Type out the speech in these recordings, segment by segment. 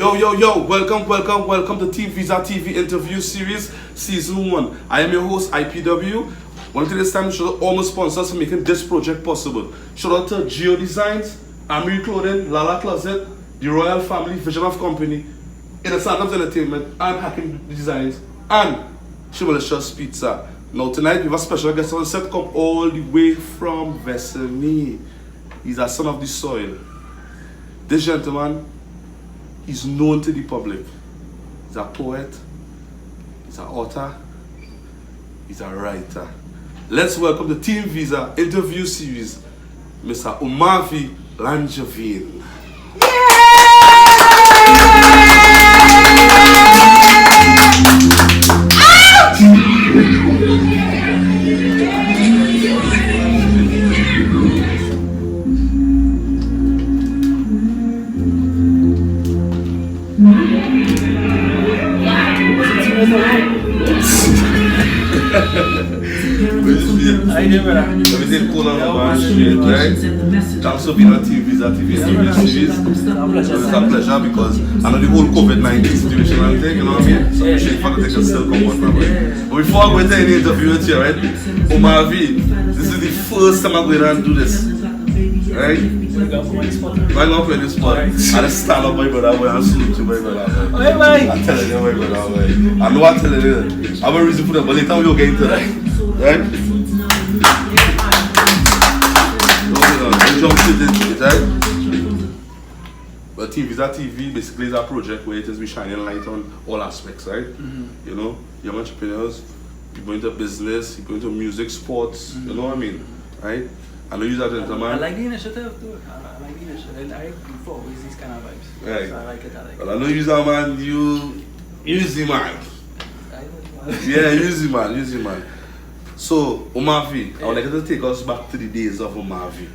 Yo, welcome to TeamViza TV interview series, season 1. I am your host, IPW. Want to take this time to shout out all my sponsors for making this project possible. Shout out to Geo Designs, Amiri Clothing, Lala Closet, the Royal Family, Vision of Company, Inner Stand-Ups Entertainment, and Hacking Designs, and Shimalicious Pizza. Now tonight we have a special guest on set, come all the way from Vesely. He's a son of the soil. This gentleman is known to the public. He's a poet, he's an author, he's a writer. Let's welcome the TeamViza interview series, Mr. Omavi Langevin. Everything cool on the man, right? Thanks for being on TeamViza Tv series. It's a pleasure because I know the whole COVID-19 situation and thing, you know what I mean? So appreciate for the thing can still come on my way. But before I go into any interview with you, right? Omavi, this is the first time I'm going to do this. Right? I'm not playing this spot. I just stand up my brother way and salute you, my brother. I'm telling you, my brother way. I know I'm telling you. I have a reason for that, but later we'll get into that. Right? Jump straight into it, right? But TeamViza TV basically is a project where it is we shining light on all aspects, right? You know, young entrepreneurs, people into business, people into music, sports, you know what I mean? Right? I know you're a gentleman. I like the initiative too. I like the initiative. I look for always these kind of vibes. Right. So I like it. Well, I know you're a man, you easy man. Yeah, easy man. So, Omavi, I would like you to take us back to the days of Omavi.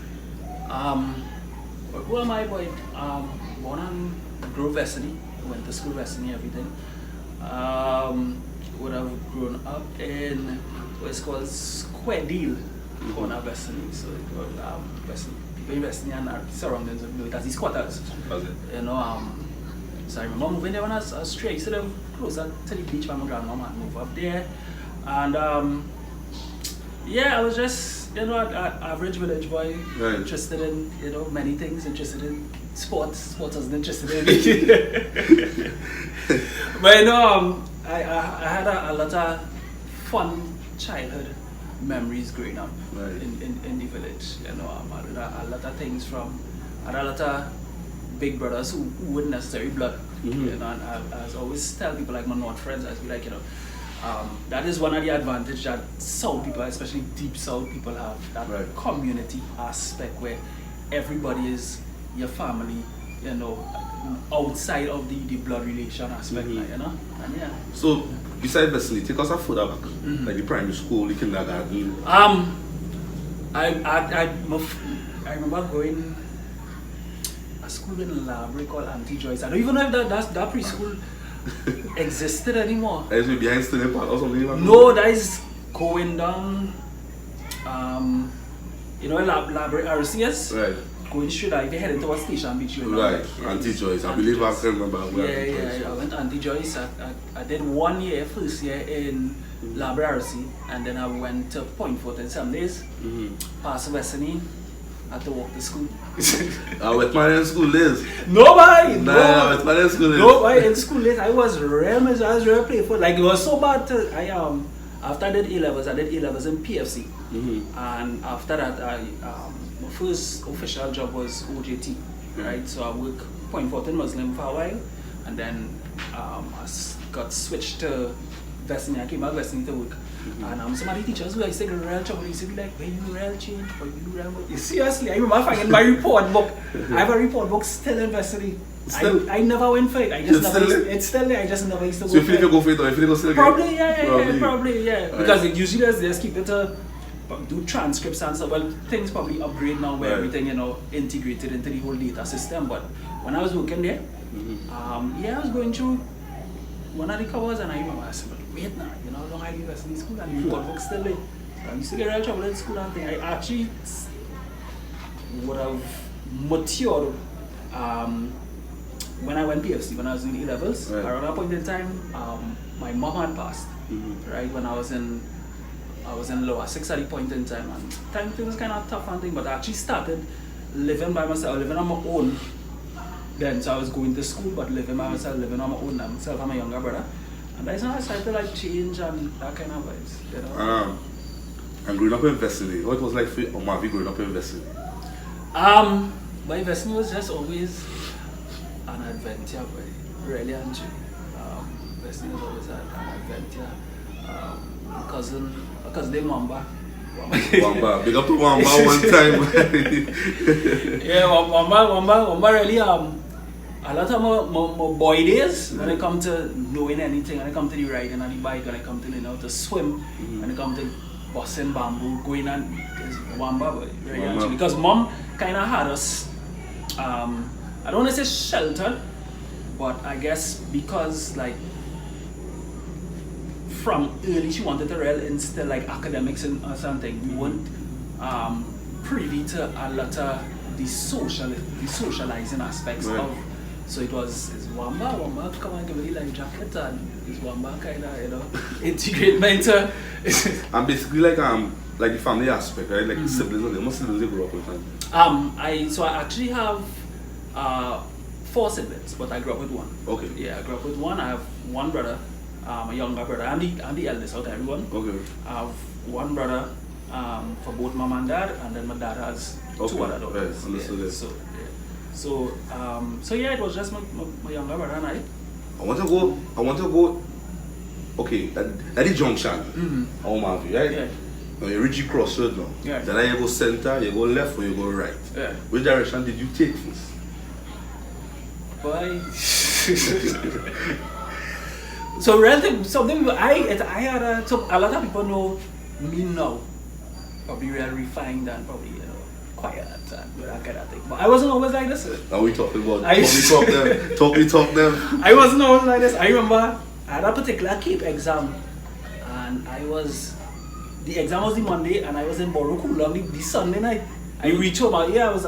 Who am I, boy? Born and grew Vesely. Went to school Vesely, everything. Would have grown up in what's called Square Deal. Corner Vesely. So it was Vesely. People in Vesely and surroundings of it as these quarters. You know, so I remember moving there when I was stray. I used to live closer to the beach by my grandmama and move up there. And yeah, I was just, you know, an average village boy, right. Interested in, you know, many things, interested in sports. Sports wasn't interested in me. But you know, I had a lot of fun childhood memories growing up, right. in the village. You know, I had a lot of things I had a lot of big brothers who weren't necessarily blood. You know, and I always tell people, like my North friends, I'd be like, you know, that is one of the advantages that South people, especially deep South people, have, that right. Community aspect where everybody is your family, you know, outside of the blood relation aspect, like, you know, and yeah. So, besides Vesely, take us a further back, like the primary school, the kindergarten. I remember going a school in a library called Auntie Joyce. I don't even know if that preschool existed anymore. That is behind Stony Park or something? No, that is going down, you know, library RCS. Right. Going straight out, they headed towards Station Beach. Right, Auntie Joyce. I believe I can remember. Yeah, I went to Auntie Joyce. I did 1 year, first year in library RC, and then I went to Point Fort in some days. Past Vesely. I had to walk to school. I went my in school days. Nobody! I went my in school days. Nobody in school days. I was real playful. Like, it was so bad to, after I did A-levels, I did A-levels in PFC. And after that, my first official job was OJT, right? So I worked Point Fortin Muslim for a while, and then I got switched to Vesely. I came back Vesely to work. And some of the teachers who I said real trouble, they used to be like, when you real change, or you real. Seriously, I remember finding my report book. I have a report book still in Vesely. I never went for it. It's still there. I just never used to go for it. So if you go for it, or if you go still again? Probably, yeah. Right. Because it usually they just keep it to do transcripts and stuff. Well, things probably upgrade now where everything, you know, integrated into the whole data system. But when I was working there, yeah, I was going through one of the covers and I remember I said, wait now, you know how long I leave Vesely school and the report book still there. I used to get real trouble in school and thing. I actually would have matured when I went PFC, when I was doing A-levels, Right. around that point in time, my mom had passed, right, when I was in lower 6 at the point in time, and things was kind of tough and thing, but I actually started living by myself, living on my own then. So I was going to school, but living by myself, living on my own, myself and my younger brother. And that's when I started to like change and that kind of vibes, you know. And growing up in Vesely, what it was like for Omavi growing up in Vesely? My investment was just always an adventure, boy. Really and truly. Vesely was always an adventure. Cousin named Wamba. Wamba, big up to Wamba one time. Yeah, Wamba really a lot of my boy days when it come to knowing anything, when it come to the riding and the bike, when it come to to swim, when it come to busting bamboo, going and is Wamba, boy. Really actually. Because mom kind of had us, I don't want to say sheltered, but I guess because like from early she wanted to really instill like academics and or something. We weren't privy to a lot of the socializing aspects right. of. So it was Wamba come and give me life jacket and it's Wamba kind of integrate me into. And basically like the family aspect, right? Like siblings, how much siblings you grew up with? I actually have 4 siblings, but I grew up with 1. Okay. Yeah, I grew up with 1. I have 1 brother. A younger brother. I'm the eldest out of everyone. Okay. I have 1 brother for both mom and dad, and then my dad has 2 other daughters. Right. Understood. Yeah. So yeah, it was just my younger brother and I. I want to go. Okay, at the junction, Omavi, right? Yeah. Now you reach the crossroad now. Yeah. Then you go center, you go left, or you go right. Yeah. Which direction did you take first? Bye. So relative something I had so a lot of people know me now, probably real refined and probably quiet and that kind of thing. But I wasn't always like this. Now we talking about talk them. I wasn't always like this. I remember I had a particular CAPE exam, and the exam was the Monday, and I was in Borokula the Sunday night. I reached home. I was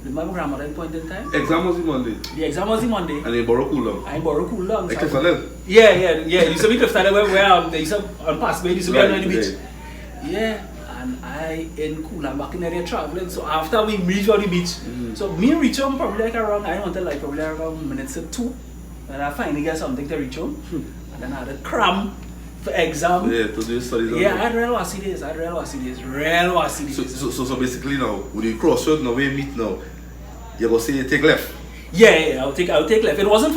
with my grandmother at point in time. Exam was the Monday. The exam was the Monday. And in Borokula. I in Borokula. Like Clifton. Yeah. You used to be Clifton where they used to on Pass Bay, used to be on the beach. Yeah. And I in Kula back in there traveling. So after we reached on the beach, so me reach home probably like around probably around minutes to 2. And I finally get something to reach home. And then I had a cram for exam. Yeah, to do studies. Yeah, I had real wassy days. So basically now, when you crossroad now, where you meet now, you go say you take left. Yeah, I'll take left. It wasn't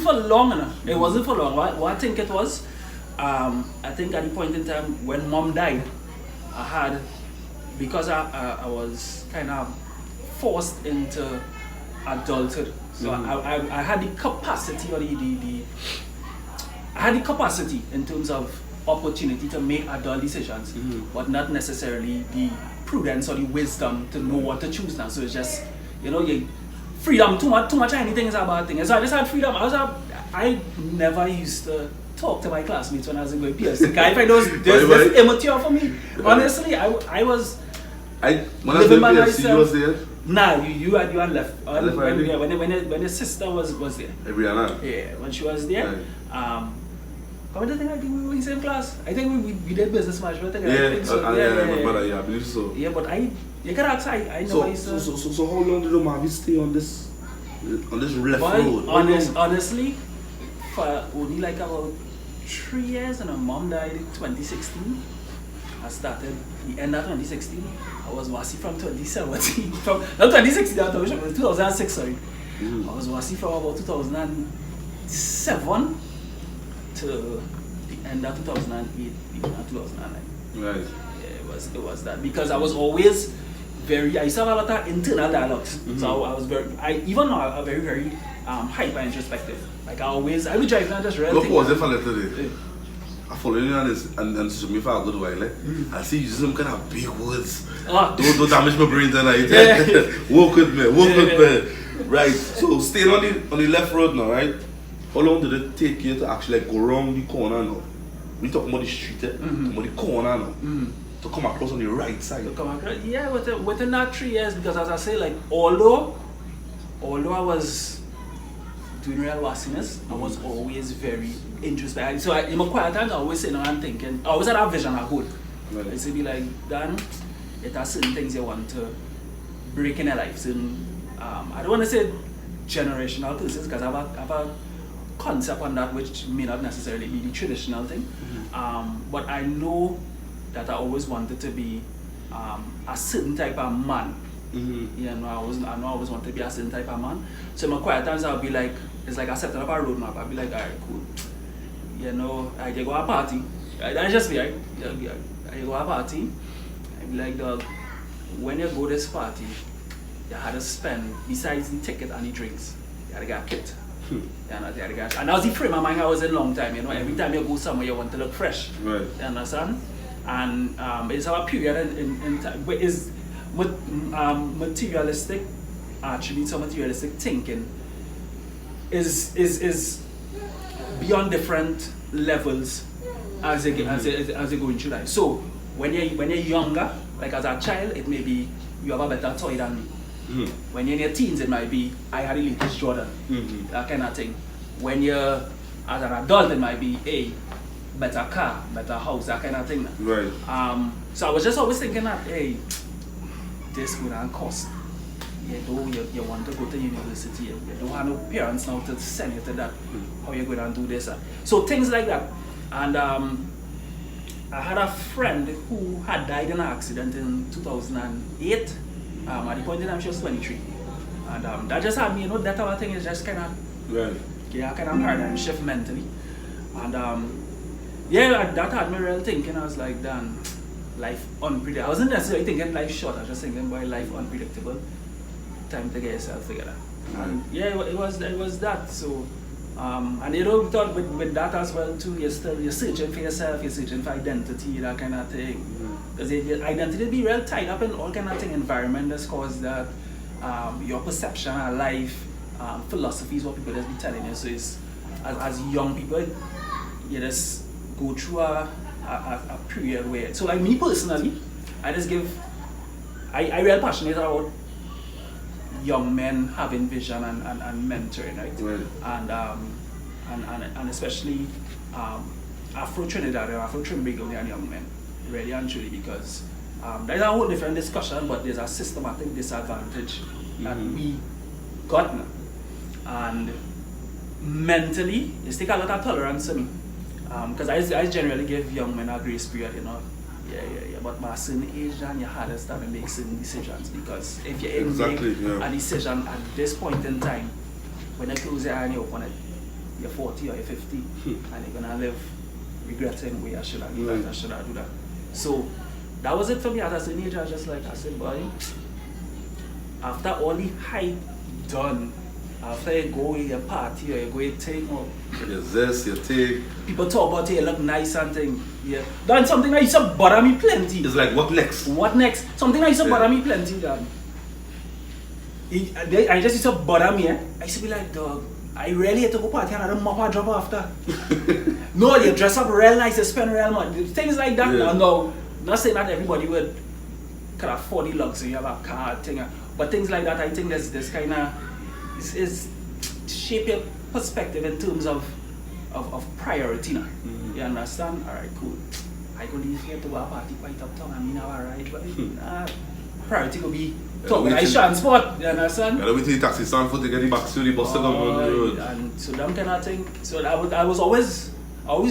for long enough. It wasn't for long. What I think it was, I think at the point in time when mom died, I had, because I was kind of forced into adulthood. So I had the capacity or I had the capacity in terms of opportunity to make adult decisions, but not necessarily the prudence or the wisdom to know what to choose now. So it's just, freedom, too much of anything is a bad thing. So I just had freedom. I never used to talk to my classmates when I was in going PS. I find those immature for me. Honestly, I was when I was in PS, you was there? Nah, you had left. When the sister was there. Brianna? Yeah, when she was there. Right. I think we were in the same class. I think we did business management. I believe so. Yeah, but you can ask, I never used to. So how long did Omavi stay on this left road? Honestly, for only like about 3 years, and my mom died in 2016. I started the end of 2016. I was Wasi from 2017. Not 2016, I was 2006, sorry. I was Wasi from about 2007 to the end of 2008, even 2009. Right. Yeah, it was that. Because I was always I used to have a lot of internal dialogues. So I was even now I'm very, very hyper introspective. Like I would drive and just really. Pause it for a little bit. I follow you on this and show me for a good while. I see you some kind of big words. Don't damage my brain tonight. Walk with me. Right. So staying on the left road now, right? How long did it take you to actually go around the corner now? We talking about the street, about the corner now. To come across on the right side. Yeah, within that 3 years, because as I say, like although I was doing real wassiness, I was always very introspective. So in my quiet times, I always sitting around thinking, I always had a vision of good. Right. I used to be like, Dan, it has certain things you want to break in your life. Certain, I don't want to say generational things because I have a concept on that which may not necessarily be the traditional thing. But I know that I always wanted to be a certain type of man. You know, I know I always wanted to be a certain type of man. So in my quiet times, I'll be like, it's like I set up a roadmap. I'll be like, alright, cool. You know, I go to a party. That's just me, right? I go to a party. I'll be like, dog, when you go to this party, you had to spend, besides the ticket and the drinks, you had to get a kit. You know, you had to get, and that was the frame of mind I was in a long time. You know, every time you go somewhere, you want to look fresh. Right. You understand? And it's our period in time where is materialistic attributes or materialistic thinking is beyond different levels as they go into life. So when you're younger, like as a child, it may be you have a better toy than me. When you're in your teens, it might be I had the latest Jordan, that kind of thing. When you're as an adult, it might be a better car, better house, that kind of thing. Right. So I was just always thinking that, hey, this would cost. You want to go to university, you don't have no parents now to send you to that. How you going to do this? So things like that. And I had a friend who had died in an accident in 2008. At the point in time she was 23. And that just had me, you know, that our thing is just kind of, Right. yeah, kind of paradigm shift mentally. And yeah, that had me real thinking. I was like, damn, life unpredictable. I wasn't necessarily thinking life short, I was just thinking, boy, life unpredictable. Time to get yourself together. And yeah, it was that. So and you know, we thought with that as well too, you're searching for yourself, you're searching for identity, that kind of thing. Because your identity be real tied up in all kind of thing, environment that's caused that, your perception of life, philosophy is what people just be telling you. So it's as young people, you just go through a period where, so like me personally, I real passionate about young men having vision and mentoring, right? And especially Afro Trinidad and Afro Trinbagonian young men, really and truly, because there's a whole different discussion, but there's a systematic disadvantage that we got now. And mentally, it's take a lot of tolerance to me. Because I generally give young men a grace period, you know. Yeah. But by a certain age, then you had to start to make certain decisions. Because if you're make a decision at this point in time, when you close your eye and you open it, you're 40 or you're 50, and you're gonna live regretting where I should have do that, I should have do that. So that was it for me at a certain age. I said, boy, after all the hype done, after you go in your party or you go in take more, you take. people talk about you look nice and thing. Yeah. Then something that used to bother me plenty. It's like, what next? What next? Something that used to bother me plenty, Dan. I just used to bother me, eh? I used to be like, dog, I really had to go party and I don't mop and drop after. No, you dress up real nice, you spend real money. Things like that. No, not saying that everybody would could afford the luxury of a car thing. But things like that, I think there's kind of is shape your perspective in terms of priority now. You understand? Alright, cool. I go leave here to go a party quite uptown. I mean, alright, but priority could be talking nice transport. You understand? You gotta wait till the taxi stand for to get the back to the bus to come on the road. And so them kind of thing. So I was always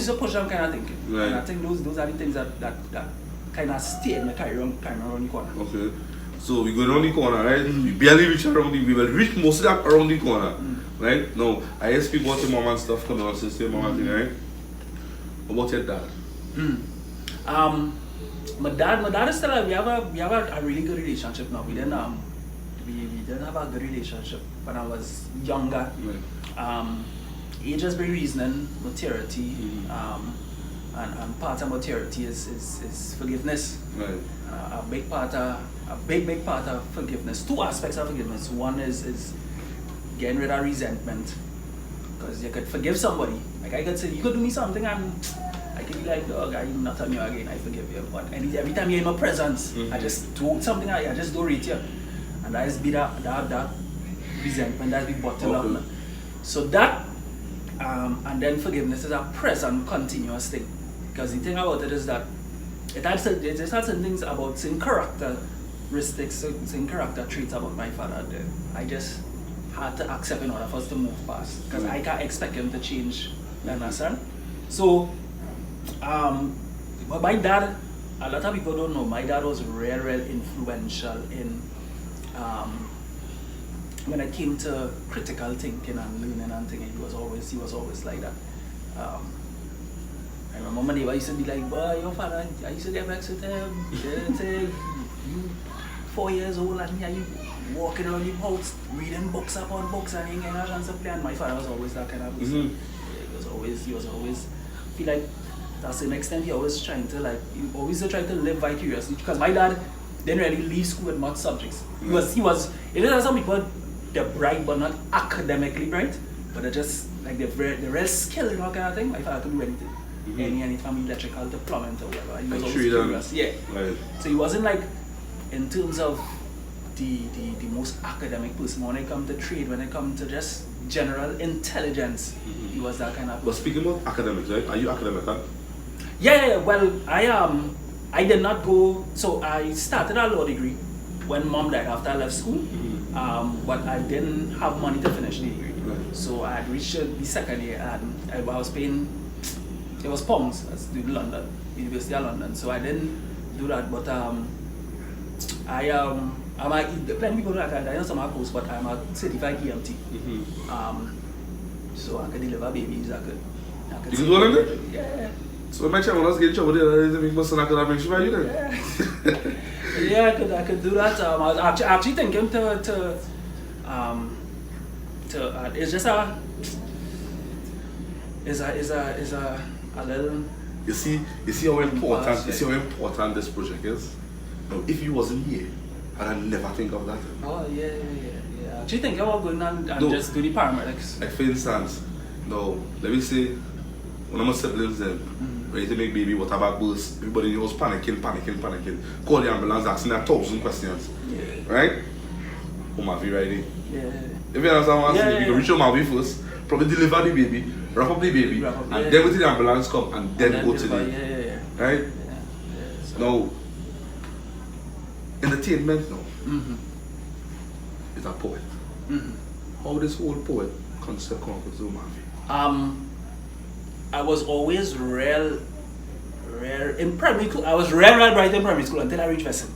a push them kind of thinking. Right. And I think those are the things that kind of stay in the carry around the corner. Okay. So we go around the corner, right? We barely reach around we will reach most of that around the corner. Right? Now, I ask people about your mom and stuff, come on, sister, mom and thing, right? What about your dad? My dad is still we have a really good relationship now. We didn't have a good relationship when I was younger. Right. Age has been reasoning, maturity, and part of maturity is forgiveness. Right. A big part of forgiveness. Two aspects of forgiveness. One is getting rid of resentment, because you could forgive somebody. Like I could say, you could do me something and I could be like, dog, I'm not on you again, I forgive you. But every time you're in my presence, I just do something, I just don't rate you. And that is be that resentment, that's be bottled up. So that, and then forgiveness is a present, continuous thing. Because the thing about it is that it just had some things about some characteristics, some character traits about my father that I just had to accept in order for us to move past. Because I can't expect him to change, you understand? So, but my dad, a lot of people don't know, my dad was real influential in when it came to critical thinking and learning and thinking. He was always like that. I remember my neighbor used to be like, boy, your father, I used to get vexed with him. They'd say, you 4 years old and here you walking around your house, reading books upon books and you ain't a chance to play. And my father was always that kind of person. He was always, feel like, to a certain extent, he always trying to live vicariously. Because my dad didn't really leave school with much subjects. He was, it is some people, they're bright but not academically bright, but they're just, like, they're real skilled and all kind of thing. My father could do anything. Any from electrical to plumbing to whatever. He was always curious. Yeah. Right. So he wasn't like, in terms of the most academic person when it comes to trade, when it comes to just general intelligence, he was that kind of person. But speaking about academics, right? Are you academic, huh? Yeah, well, I did not go, so I started a law degree when mom died after I left school, but I didn't have money to finish the degree. Right. So I had reached the second year and I was paying, it was pounds, I studied in London, University of London, so I didn't do that, but plenty people know I know some of course, but I'm a certified EMT. So I could deliver babies, I could you can do all of it? Yeah. So my child was getting trouble there, my son I could have mentioned by you then. Yeah, I could do that. I was actually thinking to it's just a little. You see how important this project is. Now, if you wasn't here, I'd never think of that. Oh yeah. Actually thinking about going and just do the paramedics. Like for instance, now let me say, one of my siblings then ready to make baby, water bag burst, everybody in the house panicking. Call the ambulance, asking 1,000 questions. Yeah. Right? Omavi riding. Yeah. If you understand what I'm saying, you can reach Omavi first, probably deliver the baby, wrap up the baby, and then wait till the ambulance come and then go to the right? So. Now, entertainment now is a poet. How this whole poet concept come up with Omavi? I was always rare in primary school. I was rare bright in primary school until I reached Western.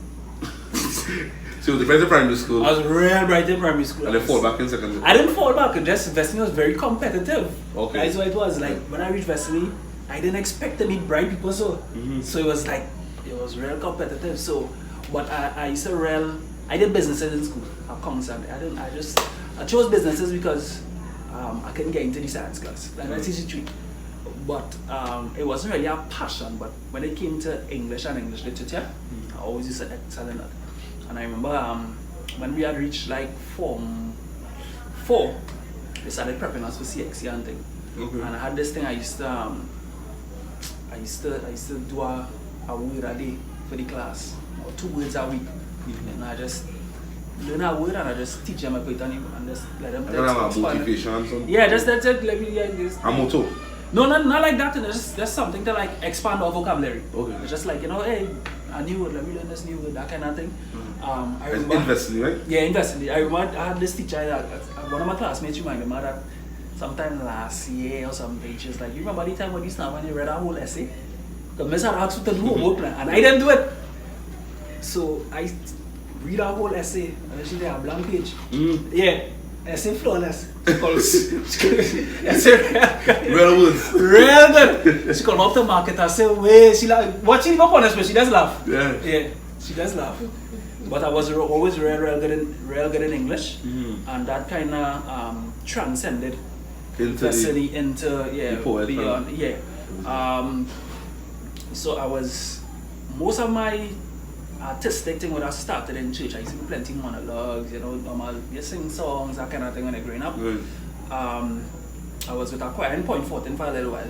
So you were in primary school? I was rare bright in primary school. And then fall back in secondary? I didn't fall back, just Western was very competitive. Okay. That's what it was. Like when I reached Western, I didn't expect to meet bright people, so it was like, it was real competitive. So, but I used to I did businesses in school, accounts, and I chose businesses because I couldn't get into the science class. Like that's history. But it wasn't really a passion, but when it came to English and English literature, I always used to excel in that. And I remember when we had reached like Form 4, they started prepping us for CXC and thing. Okay. And I had this thing I used to do a word a day for the class, or 2 words a week. And I just learn a word and I just teach them a bit and just let them text. Motivation and something? Yeah, just that's it. Like, a motto? No, not like that. It's just something to like expand our vocabulary. Okay. It's just like, hey, a new word, let me learn this new word, that kind of thing. I remember, investing, right? Yeah, investing. I remember I had this teacher that one of my classmates reminded me that sometime last year or something, she was like, you remember the time when you read a whole essay? Because Miss had asked you to do homework and I didn't do it. So I read a whole essay and she did a blank page. Yeah. Essay flawless. Real words. Real good. She come up to market and say, wait, she like, what she even punish me? She does laugh. Yeah, she does laugh. But I was always real good in English, and that kind of transcended into poet, beyond. So I was, most of my artistic thing when I started in church, I used to do plenty of monologues, you sing songs, that kind of thing when I growing up. I was with a choir in Point Fortin for a little while.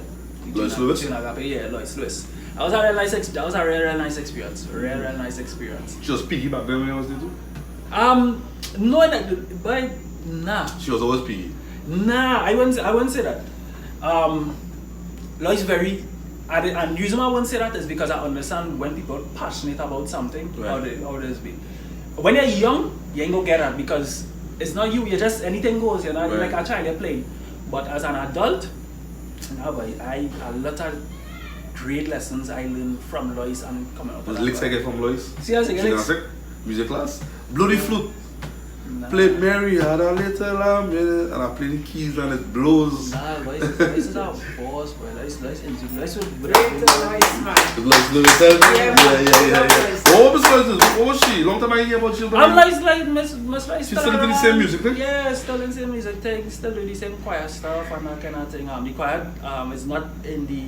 Lois Lewis? Yeah, Lois Lewis. That was a real nice experience. Real nice experience. She was piggy back then when I was there too? No, but nah. She was always piggy? Nah, I wouldn't say that. Law is very, and the reason why I wouldn't say that is because I understand when people are passionate about something, how it is be. When you're young, you ain't gonna get that because it's not you. You're just anything goes. You're not like a child. You're playing. But as an adult, nah, boy, a lot of great lessons I learned from Lois and coming up. Was licks I get from Lois? Seriously, licks. Music class. Bloody flute. Nah. Played Mary had a little lamb and I play the keys and it blows. Nah, Lois is our boss, bro. Lois Great Lois, man. Lois, let me tell you. Yeah. What was she? Long time I hear about children. I'm like Miss Lois. She's still doing the same music thing? Yeah, still doing the same music thing, still doing the same choir stuff and that kind of thing. The choir is not in the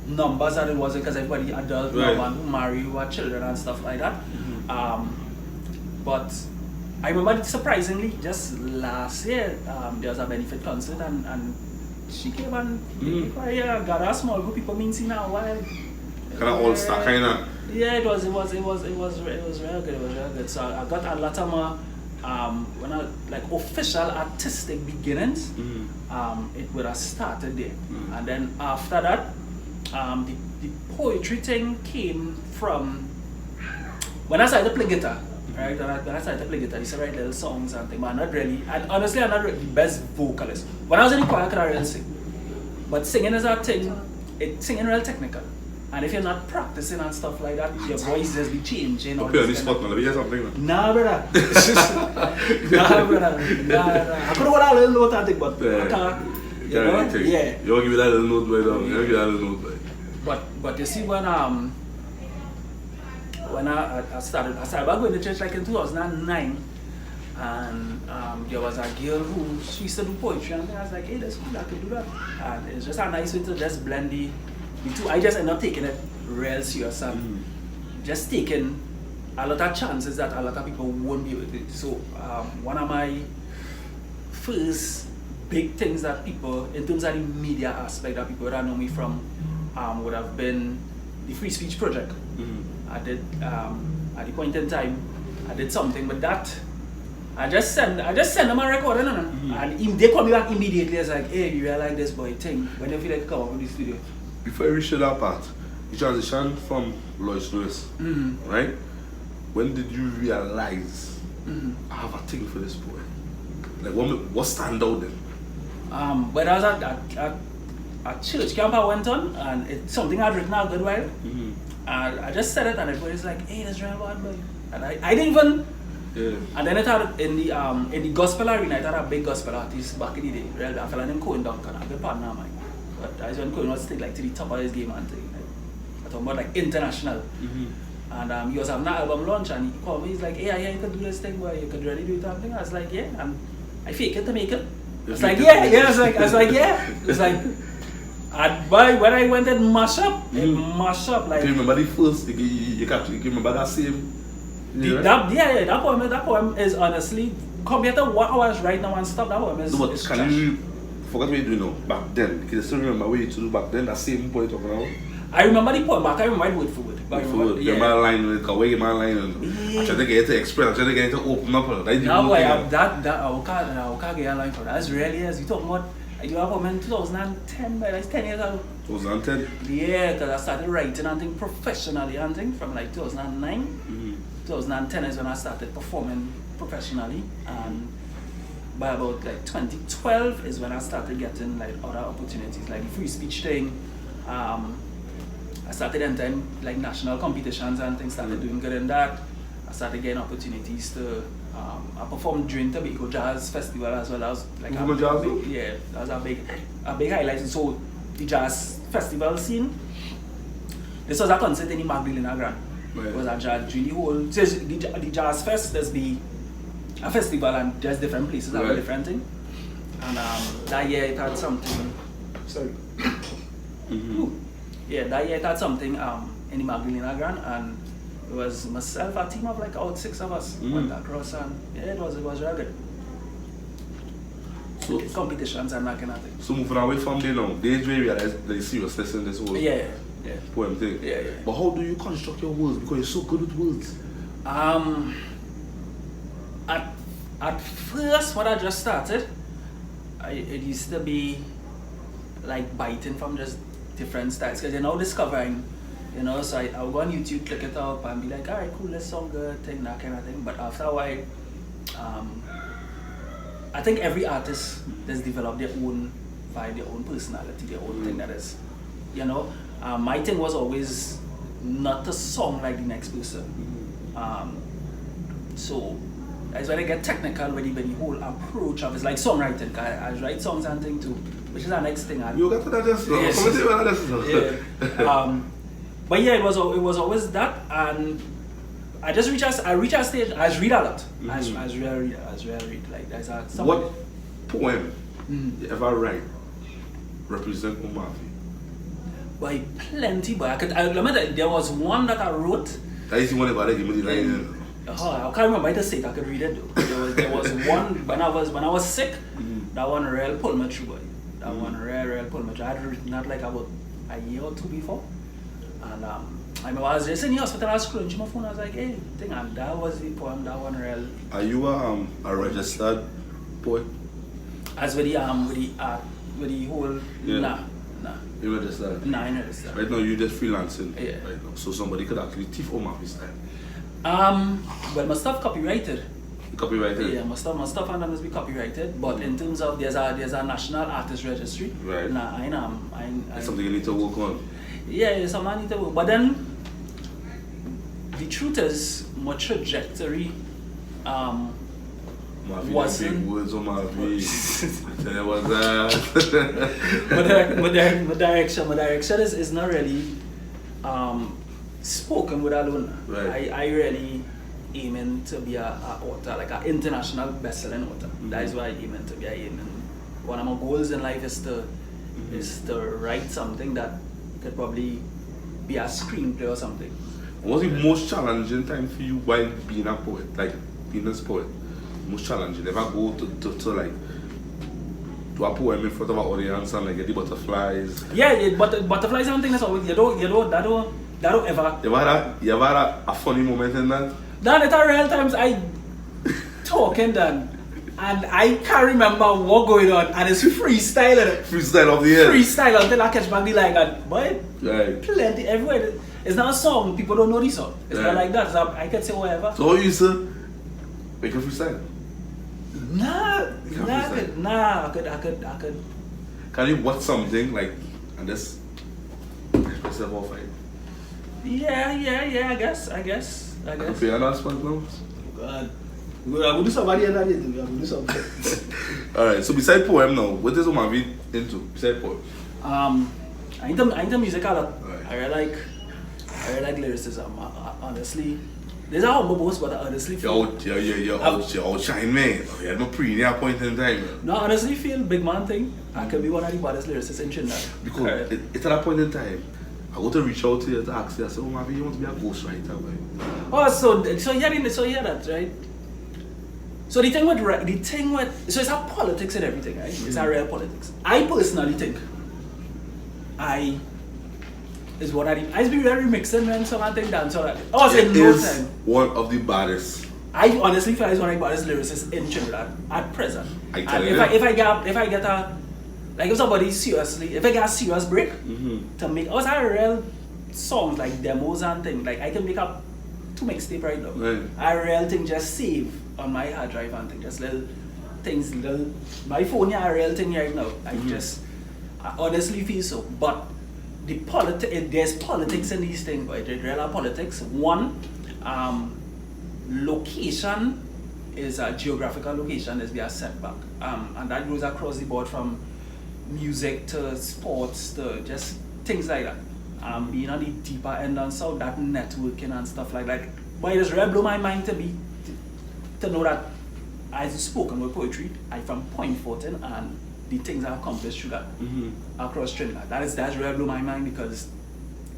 numbers that it was because everybody adult now and who marry, who have children and stuff like that. But I remember surprisingly just last year there was a benefit concert and she came and got a small group of people meeting now while kind of all star kind of. Yeah, it was real good. It was real good. So I got a lot of more when I like official artistic beginnings. It would have started there, and then after that, the poetry thing came from when I started to play guitar. Right, when I started to play guitar, I used to write little songs and things, but I'm not really, and honestly, I'm not really the best vocalist. When I was in the choir, I could really sing. But singing is a thing, singing real technical. And if you're not practicing and stuff like that, your voice just be changing. Okay, on this spot, man, let me hear something. Nah, brother. Nah, brother. I could have got a little note at it, but I can't. You know? Yeah. You want to give me that little note, boy, down. You give me that little note, boy. But you see, when I started back going to church like in 2009, and there was a girl who she used to do poetry, and I was like, hey, that's cool, I could do that. And it's just a nice way to just blend the two. I just ended up taking it real serious and just taking a lot of chances that a lot of people won't be able to. So one of my first big things that people, in terms of the media aspect that people that know me from, would have been the Free Speech Project. I did at the point in time I did something, but that I just send them a record and they call me back immediately. It's like, hey, you like this boy thing when you feel like come up with this studio. Before I reach to that part, you transitioned from Lois Lewis, right? When did you realize I have a thing for this boy? Like what stand out then? When I was at church camp I went on, and it's something I'd written out a good while. And I just said it, and everybody's like, "Hey, that's real bad boy." And I didn't even. Yeah. And then it had in the gospel arena, it had a big gospel artist back in the day. Real, a fella named Cohen Duncan, a good partner of mine. But I was when Cohen was still like to the top of his game and thing. Like, I talking about like international. And he was having an album launch, and he called me. He's like, "Hey, I hear you could do this thing, boy. You could really do something." I was like, "Yeah," and I fake it to make it. I was like, "Yeah." I was like, "Yeah." It's like. And when I went and mash up, like. Do you remember the first? You remember that same? That poem is honestly compared to what I was right now and stuff. That poem is. No, but can you forget what you do now? Back then, can you still remember what you used to do back then? That same poem you're talking about. I remember the poem, but I remember it word for word. Your man line with it, your man line, and I try to get it to express, I try to get it to open up. No, boy, that I can't get a line for that. That's really is. You talking about. I do have a in 2010, but that's 10 years ago. 2010? Yeah, because I started writing and thing professionally and thing from like 2009. 2010 is when I started performing professionally, and by about like 2012 is when I started getting like other opportunities, like the free speech thing. I started entering like national competitions and things, started doing good in that. I started getting opportunities to I performed during Tobago Jazz Festival as well. That was like that was a big highlight. So the jazz festival scene. This was a concert in the Magdalena Grand. Right. It was a jazz during the whole. So the jazz fest, there's be a festival and just different places have a different thing. And that year it had something. Sorry. Yeah, that year it had something in the Magdalena Grand, and it was myself, a team of like out 6 of us went across, and yeah, it was really good. So competitions and that kind of thing. So moving away from there now, days where you realize the seriousness in this whole poem thing. Yeah. But how do you construct your words? Because you're so good with words. At first when I just started, it used to be like biting from just different styles because you're now discovering, you know. So I'll go on YouTube, click it up, and be like, alright, cool, this song good, thing, that kind of thing. But after a while, I think every artist has developed their own vibe, their own personality, their own thing that is, you know. My thing was always not a song like the next person. So that's when I get technical with the whole approach of it's like songwriting. I write songs and things too, which is the next thing. You got to that just But yeah, it was always that, and I just reach a stage. I just read a lot. I just read. Like there's a what poem you ever write represent Omavi? By plenty, but I remember there was one that I wrote. That is the one about give me the line. I can't remember the state. I could read it though. There was one when I was sick. That one real pulled me through, boy. That one real pulled me through. I had written that like about a year or two before, and I remember I was just in the hospital. I was scrunching my phone. I was like, hey, thing, and that was the poem. That one real. Are you a registered poet? As with the whole nah. You registered? Nah, I ain't registered. Right now you just freelancing. Yeah. Right now, so somebody could actually thief Omavi style. Well, my stuff copyrighted. Copyrighted? Yeah, my stuff and them must be copyrighted. But in terms of there's a national artist registry. Right. Nah, I It's something you need to work on. Yeah, it's something I need to work. But then the truth is, my trajectory wasn't. Big words on my face. There was that. my direction is not really spoken word alone. Right. I really aiming to be a author, like an international best-selling author. That is what I aiming to be. One of my goals in life is to write something that could probably be a screenplay or something. What was the most challenging time for you while being a poet, like being a poet? Most challenging. Ever go to like do a poem in front of an audience and like get the butterflies? Yeah, but butterflies and things. That's you don't ever. You ever had a funny moment in that? Then at a real times I talking then. And I can't remember what going on, and it's freestyle. Freestyle of the air. Freestyle until I catch back the like that. Boy, right. Plenty everywhere. It's not a song, people don't know the song. It's not like that. So I can say whatever. So what you say? Make a freestyle? Nah, I could. Can you watch something like and just express yourself off? Yeah, I guess. I can play another spot now. God. I will do somebody else. I will do something. Alright, so beside poem now, what is Omavi into? Beside poem? I into music a lot. Right. I really like lyricism. Honestly, there's a humble boast, but I honestly feel. You're outshine, man. You had no pre-near point in time. No, honestly feel big man thing. I could be one of the baddest lyricists in Trinidad. Because it's at that point in time, I want to reach out to you to ask you, I said, Omavi, you want to be a ghostwriter, right? Oh, so you hear that, right? So the thing with so it's a politics and everything, right? It's a real politics. I personally think I be very mixing when something done so that one of the baddest. I honestly feel it's one of the baddest lyricists in Trinidad at present. If I get a like if somebody seriously, if I get a serious break to make also a real songs like demos and things, like I can make up 2 mixtape right now. Right. A real thing just save on my hard drive and thing, just little things, my phone a real thing right now. I honestly feel so. But there's politics in these things, but there's real politics. One, location is a geographical location is a setback. And that goes across the board from music to sports to just things like that. Being on the deeper end and so that networking and stuff like that. But it just really blew my mind to know that as spoken word poetry, I from Point Fortin and the things I accomplished through that across Trinidad. That's really blew my mind because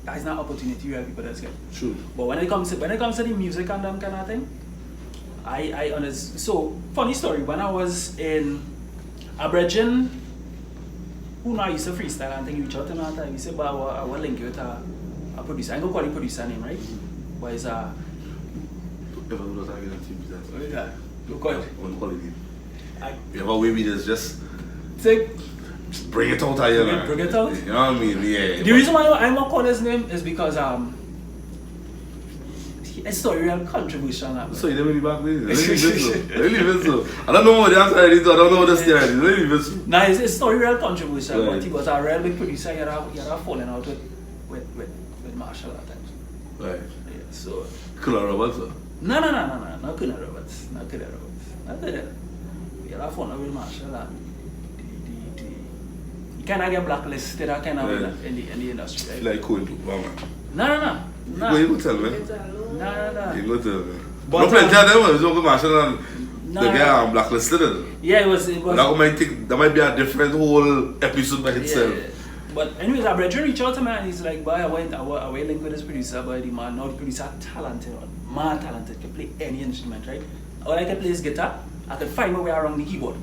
that's not opportunity where people just get. True. But when it comes to the music and that kind of thing, I honestly, so funny story, when I was in Aberdeen, who now used to freestyle and think you reach out to him all the time, he said, but I will link you with a producer. I'm going to call the producer name, right? But it's a... Ever do that again on TeamViza Tv? Yeah. Look what? On holiday. You ever way with us just Say, Bring it out, you know. bring it out. You know what I mean? Yeah. The reason why I'm not call his name is because it's a real contribution. So you never really back there? Really so. I don't know what the answer is. I don't know what the story is. Really so. Nah, it's not a real contribution, Right. but he was a real big producer. He had a falling out with Marshall at times. Right. Yeah, so. Killer Roberts. No, not Killer Roberts. Not Killer Roberts. He had a falling out with Marshall and he kind of get blacklisted kind of in the industry. Right? Like cool too, man. No. You go tell me. No. You go tell me. But, No plenty of them. It's over Marshall and No, the guy I'm blacklisted. Yeah, it was. That might be a different whole episode by itself. Yeah. But anyways, our brother reached out to me and he's like, boy, I went link with this producer, but the man, now the producer talented, man talented, can play any instrument, right? All I can play is guitar. I could find my way around the keyboard,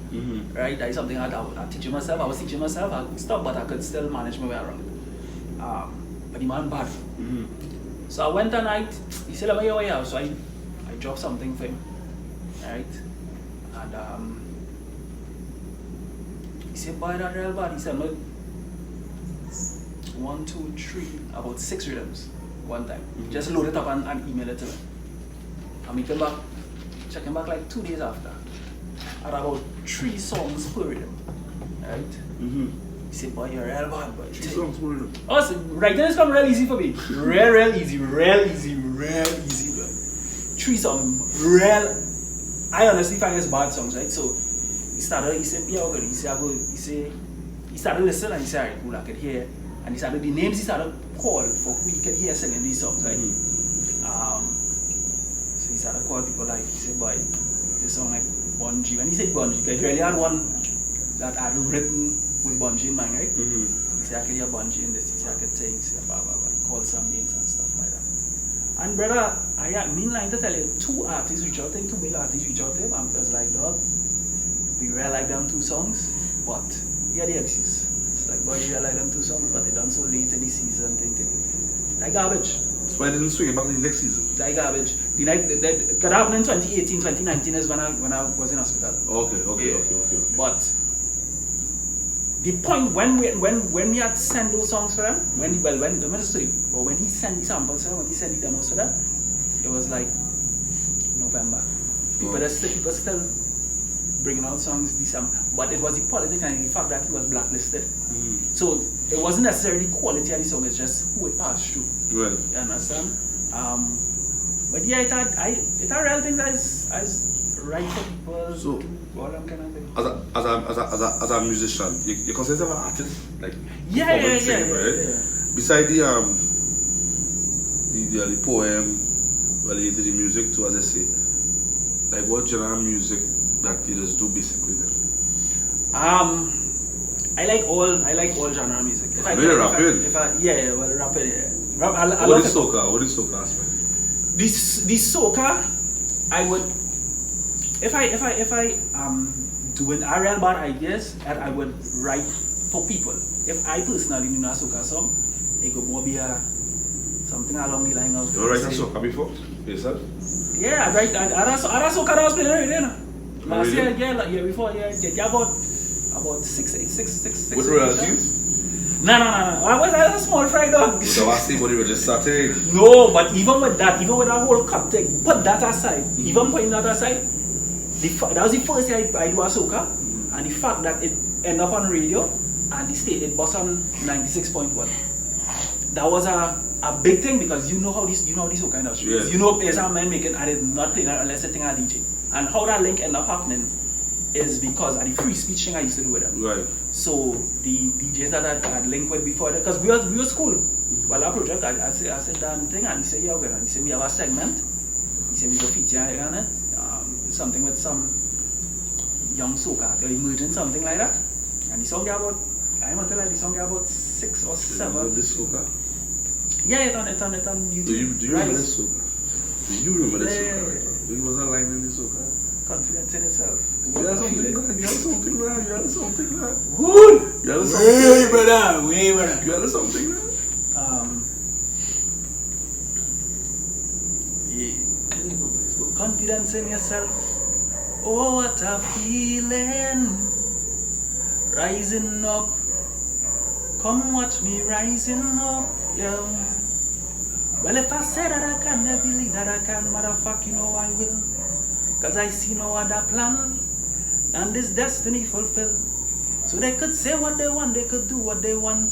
right? That is something I teaching myself. I was teaching myself. I stopped, but I could still manage my way around it. But the man bad. So I went a night. He said, "Let me hear you." So I dropped something for him, right? And he said, "Boy, that real bad." He said, "Look, 1, 2, 3, about 6 rhythms one time. Just load it up and email it to me." And we came back, checking back like 2 days after. At about 3 songs per rhythm, right? He said, "Boy, you're real bad, boy." 3 songs per rhythm. Oh, so writing is come real easy for me. Real easy, bro. 3 songs, real. I honestly find it's bad songs, right? So he said, "Yeah, okay." He started listening and he said, "Alright, cool, I could hear." And he started the names he started call for who he could hear singing these songs, right? So he started calling people like, he said, "Boy, this song like Bungie." When he said Bungie, because he really had one that I had written with Bungie in mind, right? He said, "I could hear Bungie in this." He said, "I could sing." He said, blah, blah, blah. He called some names and stuff like that. And brother, I mean like to tell you, 2 artists reach out to him, 2 male artists reach out to him, and I was like, "Dog, we really like them 2 songs, but yeah, the excuse." It's like, "Boy, you really like them 2 songs, but they done so late in the season, thing. Like garbage. So why didn't swing it back in the next season? Like garbage. The night that could happen in 2018, 2019 is when I was in hospital. Okay. But the point when we had sent those songs for them, when he sent the samples for them, when he sent the demos for them, it was like November. People still bringing out songs December, but it was the politics and the fact that he was blacklisted. So it wasn't necessarily the quality of the song; it's just who it passed through. Right. You understand? But yeah, it had real things as right for people. So all them kind of thing. As a musician, you consider yourself an artist, like Yeah. right? Beside the poem, well, you did the music too, as I say. Like what genre of music that you just do basically then? I like all genre of music. If I rapping? rapping, yeah. What is soca aspect? The soca, I would, if I doing a real bad ideas, that I would write for people. If I personally do a soca song, it could more be something along the line of. You write a soca before? Yourself? Yeah, I write a soca that was playing already, you know. Last year, year before, about 6. With royalties? No. I was a small fry dog. So I see what you were just starting. No, but even with that whole cut thing, put that aside, even putting that aside, that was the first year I do a soca, and the fact that it ended up on radio, and it was on 96.1. That was a big thing because you know how this soca industry is. You know there's a man making and it's not playing unless they think a DJ. And how that link ended up happening is because of the free speech thing I used to do with them. Right. So the DJs that I had linked with before, because we were school. Well, our project, I said that thing, and he said, "Yeah, okay." And he said, "We have a segment." He said, "We go feature on it, something with some young soca, or emerging something like that." And the song about, I want to like the song about 6 or 7. This soca? Yeah, it's on YouTube. Do you remember this soca? Do you remember this soca? Yeah. There was a line in this soca. Confidence in itself. You had something like. Wood! You had something. Way brother. You had something like. Yeah. Confidence in yourself. Oh, what a feeling. Rising up, come watch me rising up, yeah. Well, if I say that I can, I believe that I can, motherfucker, you know I will. Cause I see no other plan, and this destiny fulfilled. So they could say what they want, they could do what they want.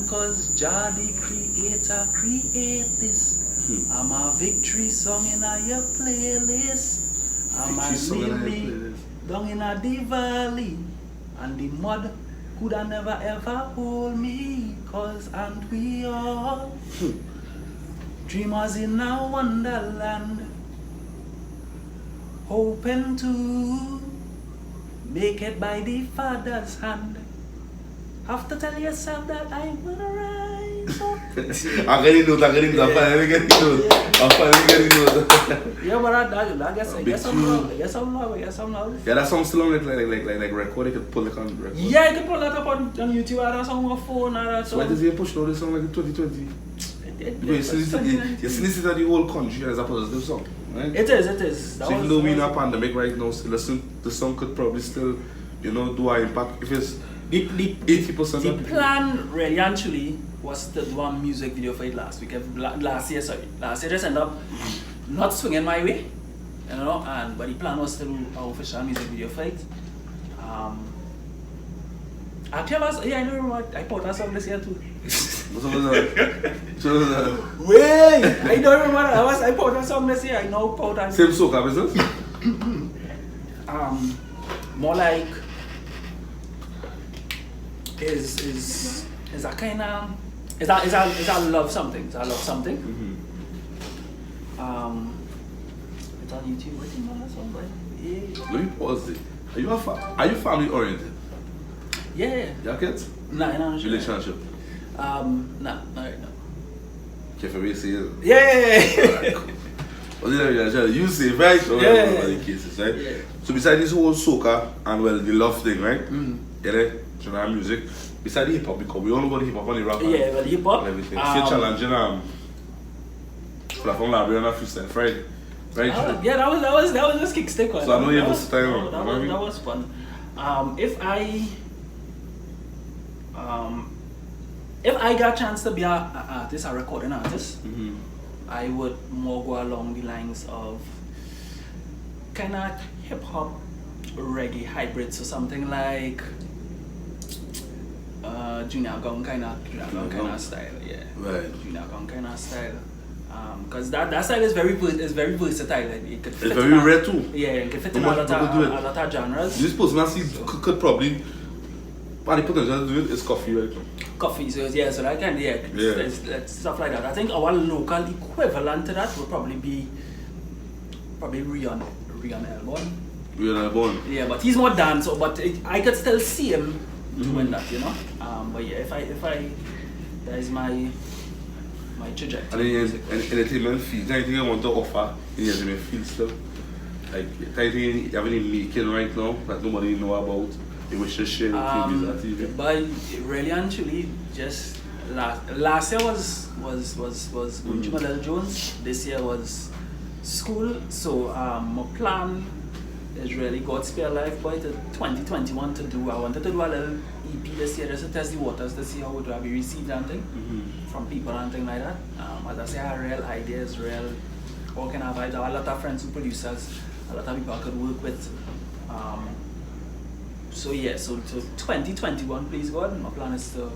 Cause Jah the creator create this. I'm a victory song in your playlist. I'm a lily down in the valley, and the mud could I never ever hold me. Cause aren't we all dreamers in a wonderland, hoping to make it by the Father's hand. Have to tell yourself that I will rise up. I'm getting note. I'm finally getting note. Yeah, but I guess some love. Yeah, that song still on like record. You could pull it on record. Yeah, you can pull that up on YouTube. Or that song on my phone. Or that So song. why does he push all this song like in 2020? You see the whole country as a positive song, right? It is. So even though we're in a pandemic right now, still the song could probably still, do an impact if it's 80%. The plan really actually was to do a music video for it last week. Last year just ended up not swinging my way, but the plan was to do an official music video for it. Actually, I remember I put that song this year too. Wait, I don't remember. I put that song this year. I know put that. Same soca business. More like is a kind of is a love something. It's a love something. It's on YouTube. What do you know that song by? Yeah. Let me pause it. Are you family oriented? Yeah. Your kids? No. Relationship? No, not right now. Can you say it? Yeah. You say right? Yeah. The cases, right? Yeah. So besides this whole soca and the love thing, right? Genre music. Besides the hip hop, because we all know about the hip hop and the rap. Yeah, but the hip hop. And everything. So challenging platform library on a freestyle Friday. Right? Yeah, that was just kickstick one. So I know you have was to time. That was fun. If I got a chance to be an artist, a recording artist, I would more go along the lines of kind of hip hop reggae hybrids or something like Junior Gong kind of style, yeah. Right. Junior Gong kind of style. Because that style is very versatile. It could fit it's very rare too. Yeah, it could fit in a lot of genres. This person could probably. The potential to do it is coffee, right? Coffee, so that kind of, it's stuff like that. I think our local equivalent to that would probably be Rion Elbon. Rion Elbon. Yeah, but he's more dancer, but I could still see him doing that, But yeah, if I that is my trajectory. And in entertainment field, anything I want to offer in the entertainment field still? Like anything you have any making right now that nobody know about? You wish to share with TeamViza Tv? But really, actually, just last year was Jumalel Jones. This year was school. So my plan is really God's spare life by 2021 to do. I wanted to do a little EP this year just to test the waters to see how it will be received and thing from people and thing like that. As I say, I have real ideas, real all kind of vibes. I have a lot of friends who producers, a lot of people I could work with. So 2021, please God, my plan is to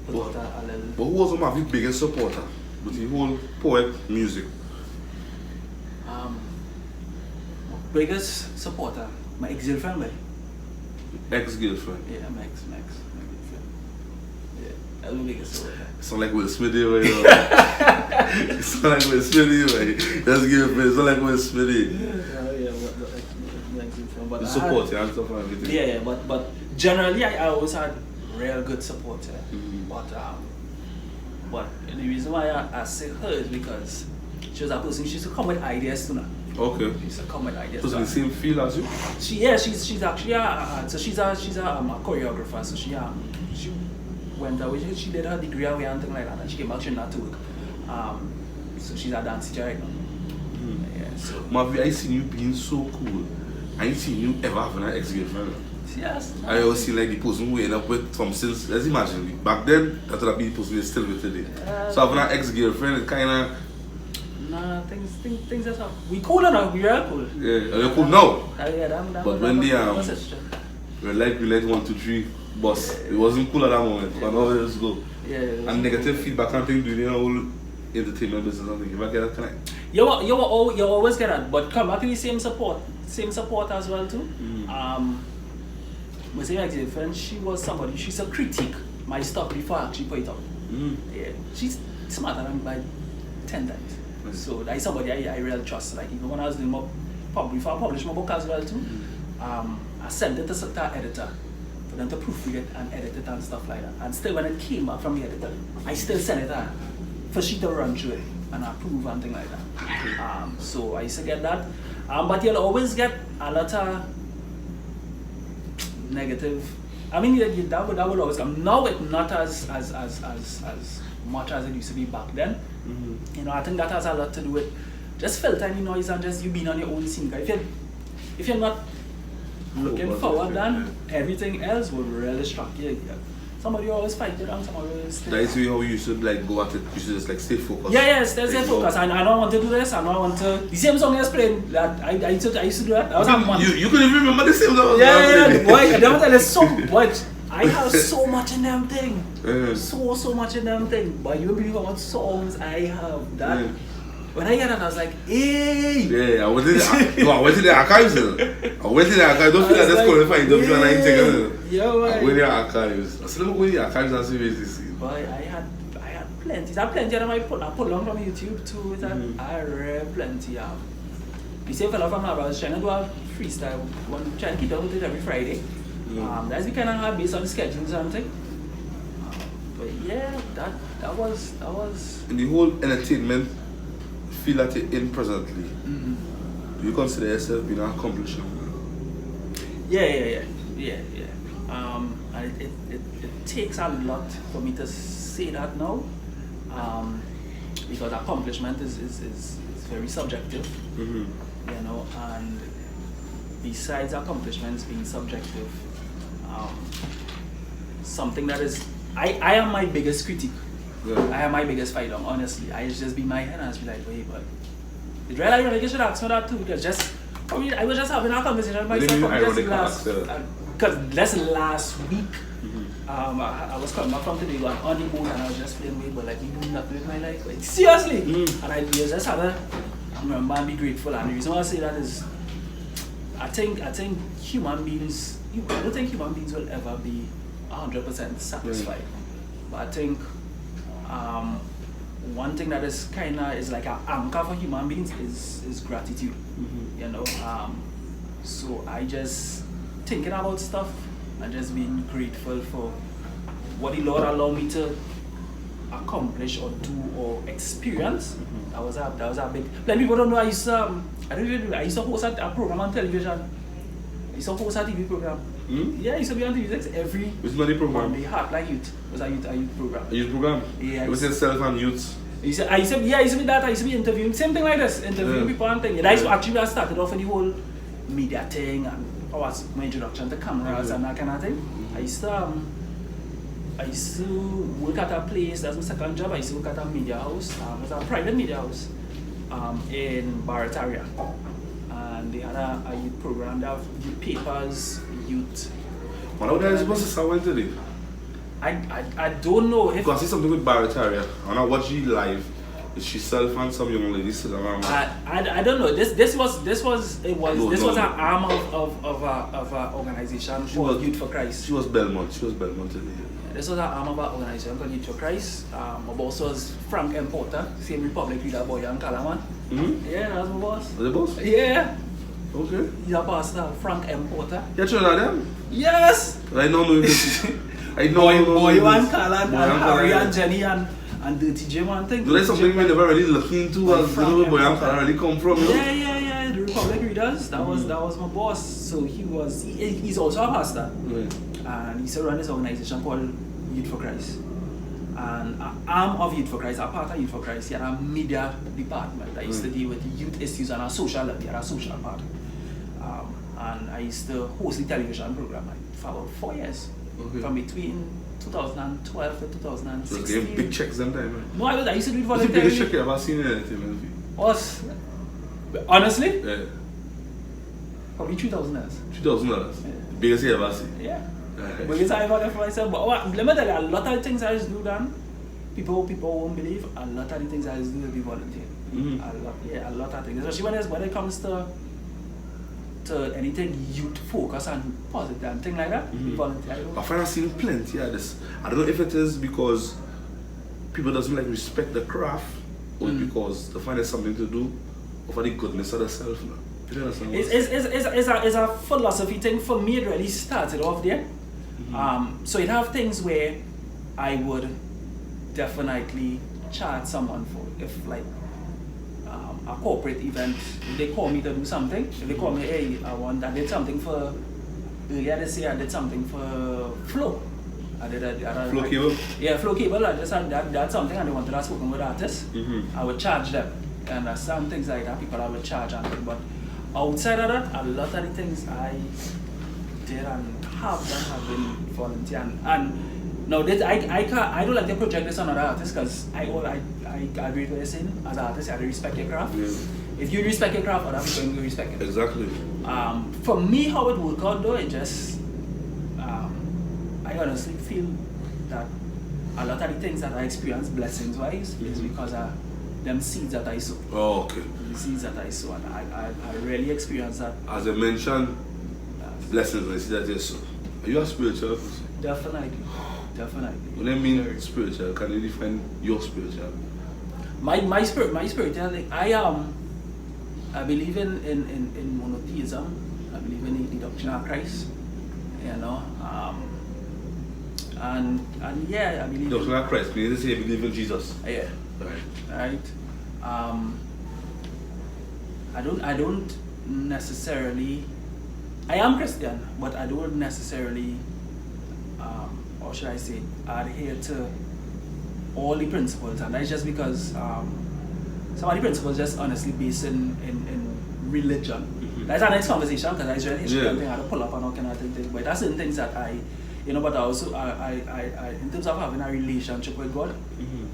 put out a little. But who was Omavi's biggest supporter with the whole poet music? My biggest supporter, my ex-girlfriend, right? Ex-girlfriend? Yeah, my girlfriend. Yeah, that's my biggest supporter. It sounds like Will Smith right now. It sounds like Will Smith, right? That's girlfriend, it sounds like Will Smith. But the support and stuff and everything. Yeah, but generally I always had real good support. But the reason why I say her is because she was a person, she used to come with ideas too now. Okay. She used to come with ideas. So the same field as you? She's actually she's a choreographer. So she went away. She did her degree away and things like that, and she came back. She not to work. So she's a dance teacher right now. Yeah, so. Omavi, I seen you being so cool. I ain't seen you ever having an ex-girlfriend. Yes. I always see like the person who end up with from since, let's imagine, back then, that would have been the person you're still with today. So having an ex-girlfriend, it kind of... Nah, things are tough. We cool enough, we are cool. Yeah, you're cool now. Yeah, but when they were like, we let 1, 2, 3, boss, it wasn't cool at that moment. But now let's go. Yeah. And negative feedback and things, doing the whole entertainment business and things. If I get that connect. You always get that, but come back to the same support as well too. My same ex-girlfriend, she was somebody, she's a critique my stuff before I actually put it out. Yeah, she's smarter than me by 10 times. So that's somebody I really trust. Like even when I was doing my before I published my book as well too, I sent it to the editor for them to proofread it and edit it and stuff like that. And still when it came back from the editor, I still sent it to her for she to run through it and approve and things like that. So I used to get that. But you'll always get a lot of negative. I mean, that would always come. Now it's not as much as it used to be back then. You know, I think that has a lot to do with just filtering the noise and just you being on your own scene. If you're not looking forward, then everything else will really struck you. Somebody always fight it and somebody always stay. That is how you should like go at it. You should just like stay focused. Yeah, stay focused. I don't want to do this. I don't want to. The same song I was playing. That I used to do that. That was a month. You couldn't even remember the same song. Yeah, boy. I don't tell you so much. I have so much in them thing. So much in them thing. But you don't believe how much songs I have. That. When I hear that, I was like, hey! Yeah, I went in the archives. Don't feel like that's qualifying. Don't feel like I'm taking it. I went in the archives. I still go in the archives and see this. Boy, I had plenty. I plenty of them I put along from YouTube too. I read plenty. The same fellow from Nava was trying to do a freestyle. Trying to keep up with it every Friday. That's the kind of hard based on schedules and something. But yeah, that was. In the whole entertainment feel that you're in presently, do you consider yourself being an accomplishment? Yeah. And it takes a lot for me to say that now, because accomplishment is very subjective, you know, and besides accomplishments being subjective, something that is, I am my biggest critic. Yeah. I am my biggest fighter, honestly. I just be my head and I just be like, wait, but it's really you should ask me that too, because I was just having a conversation with myself because last week, I was coming back from today on the boat and I was just feeling wait, but like you do nothing with my life, like seriously. And I just had to remember and be grateful. And the reason why I say that is, I think human beings, I don't think human beings will ever be 100% satisfied. But I think one thing that is is like an anchor for human beings is gratitude. You know, so I just thinking about stuff and just being grateful for what the Lord allowed me to accomplish or do or experience. That was a big. Like people don't know I used to host a program on television. I used to host a TV program. Yeah, I used to be on TV every program? Monday. Heartline Youth was a youth program. A youth program? Yeah. It was yourself and youth. I used to be that. I used to be interviewing, same thing like this, interviewing people and things. That is actually where I started off in the whole media thing and my introduction to cameras and that kind of thing. I used to work at a place. That's my second job. I used to work at a media house. It was a private media house in Barrett-area. And they had a youth program. They have youth papers, youth. What are you supposed to sound today? I don't know if. Because I see something with Barrett-area. When I watch you live, it's herself and some young lady sitting around. I don't know. This was an arm of an organization called Youth for Christ. She was Belmont today. This was an arm of an organization called Youth for Christ. My boss was Frank M. Porter, same Republic leader boy and Kalaman. Yeah, that was my boss. Was the boss? Yeah. Okay. He's a pastor, Frank M. Porter. You're sure of them? Yes. I don't know this. I know Boy and Kalan and Harry and Jenny and Dirty Jim and things. So that's something we never really looked into as where Boy and Kalan really come from. Yeah. The Republic Readers. That was my boss. So he's also a pastor. Right. And he used to run this organization called Youth for Christ. and I'm of Youth for Christ, I'm part of Youth for Christ, here at a media department. I used to deal with youth issues and a social level, here at a social part. And I used to host the television program for about 4 years, from between 2012 to 2016. So gave big checks them time, right? No, I used to do it What's the voluntarily. biggest check you ever seen in anything? Was, honestly, Yeah. probably $3,000. $2,000. Yeah. Biggest you ever seen? Yeah. Right. Because I got it for myself. But let me tell you, a lot of the things I used to do, Dan, people won't believe, a lot of the things I used to do will be volunteer. A lot of things. Especially when it comes to anything youth focus and positive and things like that, volunteer. I find I've seen plenty of this. I don't know if it is because people doesn't like respect the craft or because they find it something to do or for the goodness of themselves. You know what I'm saying? It's a philosophy thing. For me, it really started off there. So it have things where I would definitely charge someone for, if like a corporate event, if they call me to do something, if they call me, hey, I did something for, earlier this year I did something for Flow. I did Flow cable? Yeah, Flow cable. I just had something and they wanted us working with artists. I would charge them. And some things like that, people I would charge and but outside of that, a lot of the things I did and have done have been volunteer. And now this, I don't like to project this on other artists because I agree with what you're saying. As an artist, you have to respect your craft. Yeah. If you respect your craft, other people will respect it. Exactly. For me, how it worked out though, it just, I honestly feel that a lot of the things that I experience blessings-wise is because of them seeds that I sow. Oh, okay. The seeds that I sow, and I really experience that. As I mentioned, blessings and seeds that you sow. Are you a spiritual person? Definitely. When I mean spiritual, can you define your spiritual? My spirituality, I believe in monotheism. I believe in the doctrine of Christ. You know. And yeah, I believe Doctrine of Christ, meaning to say you believe in Jesus. Yeah. Right. I don't necessarily. I am Christian, but I don't necessarily. Or should I say, adhere to all the principles, and that's just because some of the principles just honestly based in religion. That's our next conversation because I really something I had to pull up and all kind of thing. But that's certain things that but also I in terms of having a relationship with God,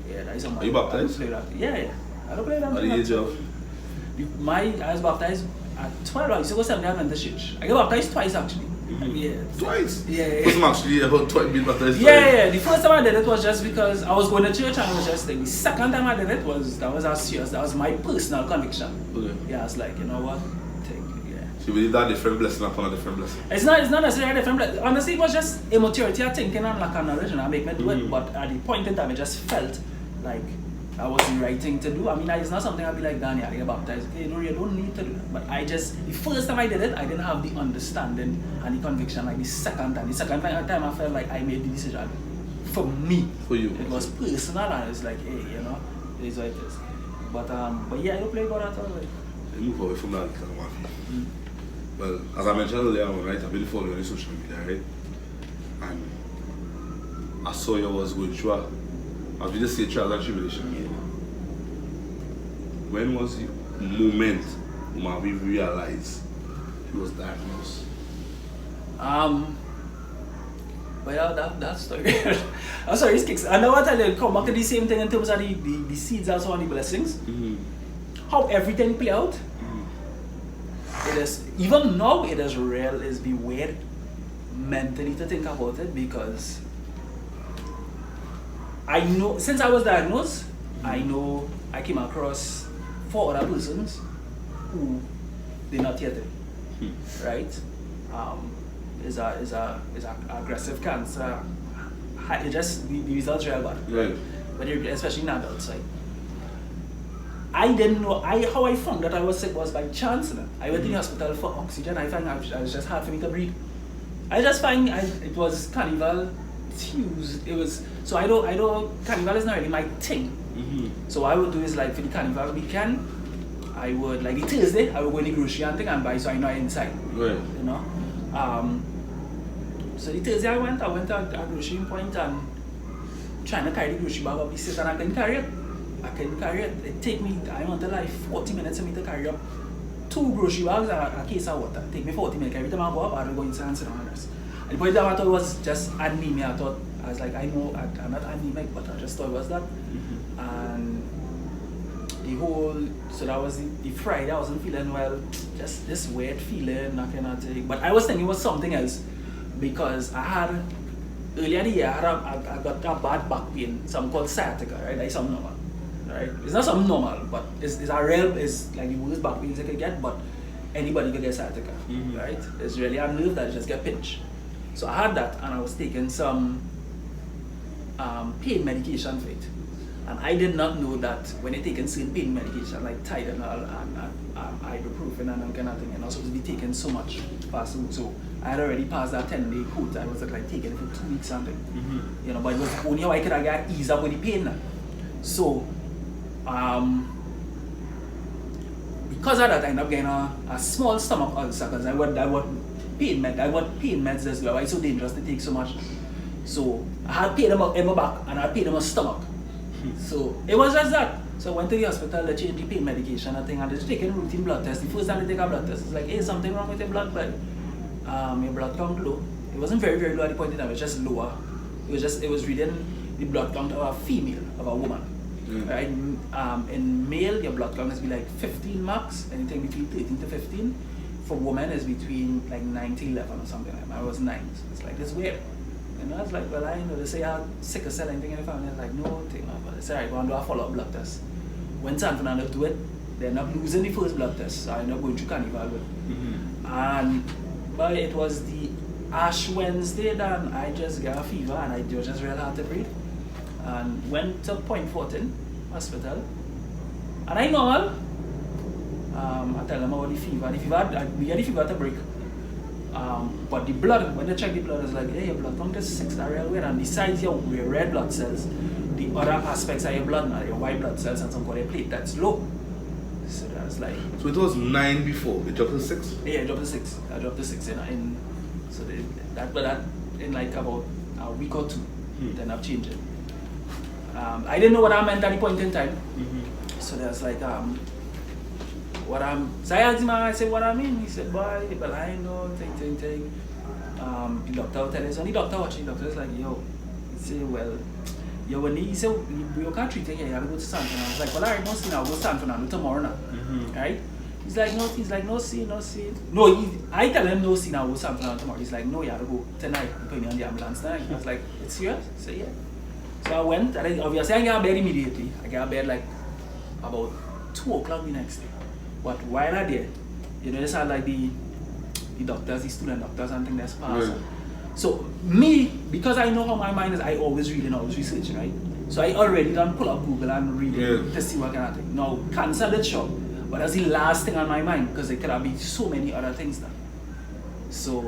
yeah, that is something. Are you baptized? Yeah. I don't play that. At the age of? I was baptized at 12. I used to go Seventh-day Adventist church. I got baptized twice actually. Yeah. Twice? Yeah. Wasn't actually about twice being baptized. Yeah. The first time I did it was just because I was going to church and I was just like, the second time I did it was serious. That was my personal conviction. Okay. Yeah, I was like, you know what? So you believe that different blessing upon a different blessing? It's not necessarily a different blessing. Honestly, it was just immaturity of thinking and lack of knowledge and I make me do it. But at the point in time, I just felt like that was the right thing to do. I mean, it's not something I'd be like, Danny, I get baptized. Okay, you don't need to do that. But the first time I did it, I didn't have the understanding and the conviction like the second time. The second time I felt like I made the decision for me. For you. It was personal and it's like, hey, you know, it is what it is. But yeah, I don't play God at all. Like. You move away from that, Omavi. Well, as I mentioned earlier on, right, I've been following you on social media, right? And I saw you was going through I've just say trials and tribulation. Yeah. When was the moment Omavi realized he was diagnosed? Well, that story. I'm sorry, it's kicks. I know what I come back to the same thing in terms of the seeds also and the blessings. How everything play out. It is, even now, it is real, it's be weird mentally to think about it because I know, since I was diagnosed, I know I came across 4 other persons who did not get it, right? Is a aggressive cancer. It just, the results are real bad, right? But especially in adults, right? I didn't know, how I found that I was sick was by chance. I went to the hospital for oxygen. I found it was just hard for me to breathe. I just find it was Carnival Tuesday. It was, so I don't, Carnival is not really my thing. So what I would do is like for the Carnival weekend, I would, like the Thursday, I would go in the grocery and thing and buy so I know I'm inside. Right. You know? So the Thursday I went to a grocery point and trying to carry the grocery bag up the stairs and I couldn't carry it. It take me, I want to like 40 minutes for me to carry up 2 grocery bags and a case of water. It take me 40 minutes. Every time I go up, I don't go inside and sit down and rest. And the point that I thought was just anemia. I was like, I know I'm not anemic, but I just thought it was that. And so that was the Friday, I wasn't feeling well, just this weird feeling, that kind of thing. But I was thinking it was something else because earlier the year, I got a bad back pain, something called sciatica, right? Like something normal, right? It's not something normal, but it's like the worst back pains you could get, but anybody could get sciatica, right? It's really a nerve that just get pinched. So I had that and I was taking some pain medication for it. And I did not know that when you're taking certain pain medication like Tylenol and ibuprofen and that kind of thing, you're not supposed to be taking so much fast food. So I had already passed that 10-day quote. I was like taking it for 2 weeks something. You know, but it was only how I could get ease up with the pain. So because of that, I ended up getting a small stomach ulcer because I got pain meds as well. Why it's so dangerous to take so much. So I had pain in my back and I had pain in my stomach. So it was just that. So I went to the hospital, they changed the pain medication and thing, and they're taking routine blood test. The first time they take a blood test, it's like, hey, something wrong with your blood, but your blood count low. It wasn't very, very low at the point in time, it was just lower. It was reading the blood count of a female, of a woman. Right? In male, your blood count is be like 15 max, anything between 13 to 15. For women, it's between like 9 to 11 or something like that. I was 9, so it's like, it's weird. And I was like, well, I know they say I had sickle cell anything in the family. I was like, no thing. But they said, all right, go and do a follow-up blood test. When San Fernando do it, they end up losing the first blood test. So I ended up going to Carnival with it. But it was the Ash Wednesday that I just got a fever and it was just real hard to breathe. And went to Point 14 hospital. And I normal. I tell them about the fever. We get the fever to break. But the blood, when they check the blood, it's like, hey, your blood count is 6 real weird. And besides your red blood cells, the other aspects of your blood now, your white blood cells and some kind of plate, that's low. So that's like. So it was 9 before, it dropped to 6? Yeah, it dropped to 6. I dropped to 6 so that in like about a week or 2, then I've changed it. I didn't know what I meant at the point in time. So there's like so I asked him, I said, what I mean? He said, boy, but I know, thing. The doctor will tell us, and the doctor watching, the doctor is like, yo, he said, well, he said, you can't treat it here, you have to go to San Fernando. I was like, well, alright, no see now, I'll go to San Fernando tomorrow now. Right? He's like, no see. No, I tell him no see now, I'll go to San Fernando tomorrow. He's like, no, you have to go tonight, put me on the ambulance tonight. I was like, it's serious? He said, yeah. So I went, and obviously I got a bed immediately. I got a bed like about 2 o'clock the next day. But while I did, you know, this had like the doctors, the student doctors and things that's passed. Right. So me, because I know how my mind is, I always read and always research, right? So I already done pull up Google and read it to see what kind of thing. Now, cancer did show, but that's the last thing on my mind because there could have been so many other things now. So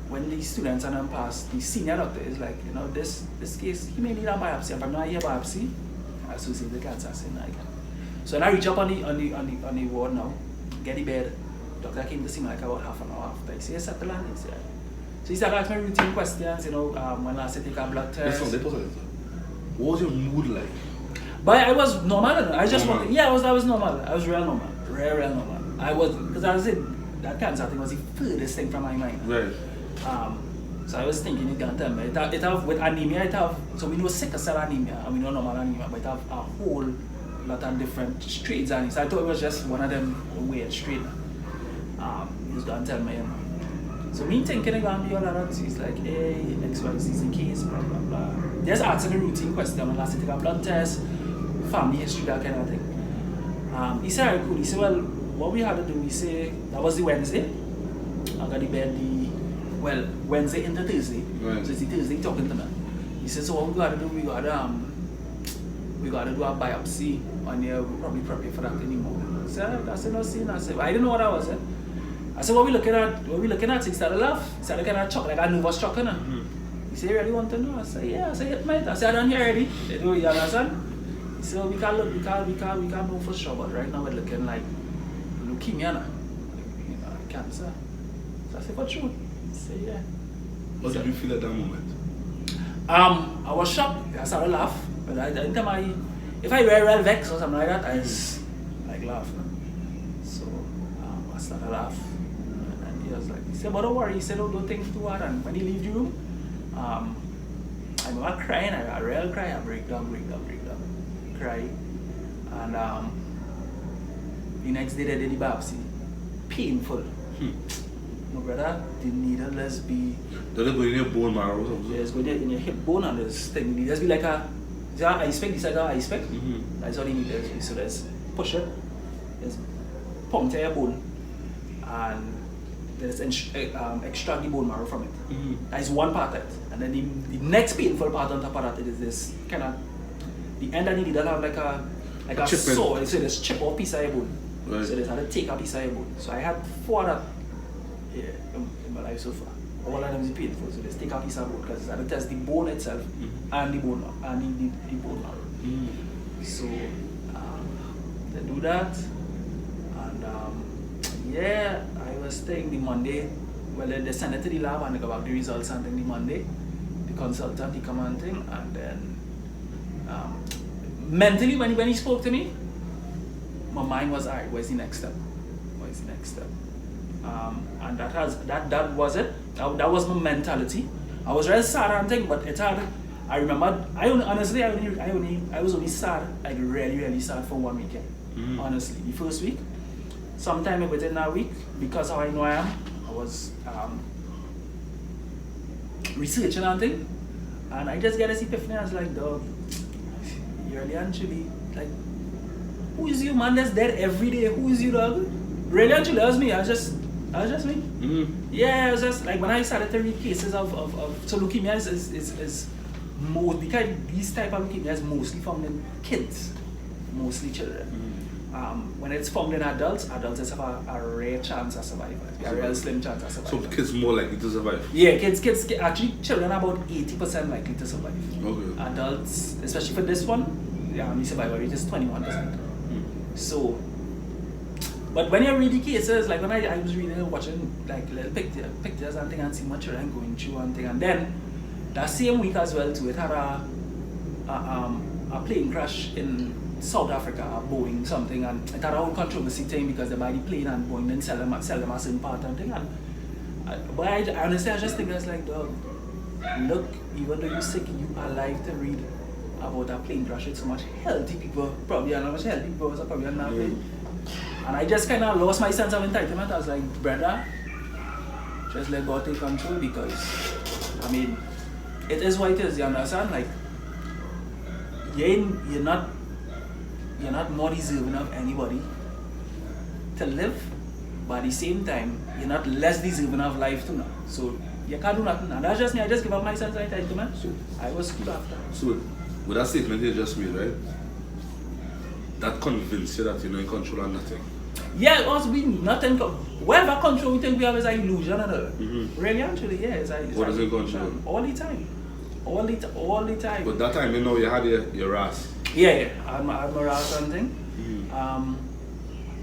when the students and them pass, the senior doctor is like, you know, this case, he may need a biopsy. If I'm not here biopsy, I associate the cancer. So I reach up on the ward now, get the bed. Doctor came to see me like about half an hour after. He said, settle on it. So he started asking me routine questions, you know, when I said take a blood test. What was your mood like? But I was normal. I just wanted, I was normal. I was real normal. Real normal. I was, because I said that cancer thing was the furthest thing from my mind. Right. So I was thinking it can't tell me. It have with anemia, so we know sickle cell anemia and we know normal anemia, but it have a whole lot of different strains on it. So I thought it was just one of them weird strains. He was going to tell me, you know. So me thinking I'm going to do a lot of things. He's like, hey, XYZ is the case, blah, blah, blah. Just asking a routine question when I said take a blood test, family history, that kind of thing. He said, cool. He said, well, what we had to do, he said, that was the Wednesday. I got the bed Wednesday into Thursday. Right. So it's the Thursday talking to me. He said, so what we got to do, we got to do a biopsy on here. We'll probably prepare for that anymore. I said, no, see, I said, I didn't know what I was. I said, what we looking at? He started to laugh. He started kind of chuckle, like I knew was chuckling. He said, you really want to know? I said, yeah. I said, yeah, mate. I said, I don't hear already. You understand? He said, we can't know for sure, but right now we're looking like leukemia now. Cancer. So I said, for true? He said, yeah. What did you feel at that moment? I was shocked. I started to laugh, but I didn't tell if I were real vexed or something like that, I just like laugh. So I started to laugh, and he was like, he said, "But don't worry." He said, "Oh, don't think too hard." And when he leave the room, I remember crying. I real cry. I break down, cry, and the next day they did the biopsy. Painful. My brother, the needle let's be. Does it go in your bone marrow or something? Yeah, it's going in your hip bone and this thing. It just be like a ice pick. This is like an ice pick. That's all the needle is. So let's push it. Let's puncture your bone, and let's extract the bone marrow from it. That is one part of it. And then the next painful part on top of that is this kind of the end of the needle have like a saw. So there's chip off piece of your bone. Right. So they had to take a piece of your bone. So I had 4 of that in my life so far. All of them is painful. So let's take a piece of bone because I had to test the bone itself and the bone and the bone marrow. So they do that, and yeah, I was staying the Monday. Well, they sent it to the lab and they got back the results and then the Monday. The consultant he come and thing, and then mentally when he spoke to me, my mind was, alright, where's the next step? And that was it. That was my mentality. I was really sad and thing, but it had. I remember. I was only sad, like really sad for 1 weekend. Honestly, the first week, sometime within that week, because how I know I am, I was researching and thing, and I just get this epiphany. I was like, dog, you really actually like. Who is you, man? That's dead every day. Who is you, dog? Really, actually, that was me. I was just me. Yeah, it was just like when I started to read cases of so leukemia is most because these type of leukemia is mostly found in kids, mostly children. When it's found in adults just have a rare chance of survival. A real slim chance of survival. So kids more likely to survive? Yeah, kids actually children are about 80% likely to survive. Okay. Adults, especially for this one, the survival rate is 21%. So, but when you read the cases, like when I was reading, watching like little pictures and things and seeing my children going through and thing, and then that same week as well too, it had a plane crash in South Africa, a Boeing something, and it had a whole controversy thing because they buy the plane and Boeing then sell them a certain part and thing. But I honestly I just think that's like, dog, look, even though you're sick, you are alive to read about a plane crash with so much healthy people, probably not much healthy people was probably on that plane. And I just kind of lost my sense of entitlement. I was like, brother, just let God take control, because I mean, it is what it is, you understand? Like, you're not more deserving of anybody to live, but at the same time, you're not less deserving of life too now. So you can't do nothing. And that's just me. I just give up my sense of entitlement. So I was cool after. So with that statement you just made, right? That convinced you that you're not in control of nothing. Yeah, it was we nothing. Whatever control we think we have is an illusion, really, actually, yeah. What is in control? All the time. All the time. But that time, you know, you had your ass. Yeah, I'm a ass and thing.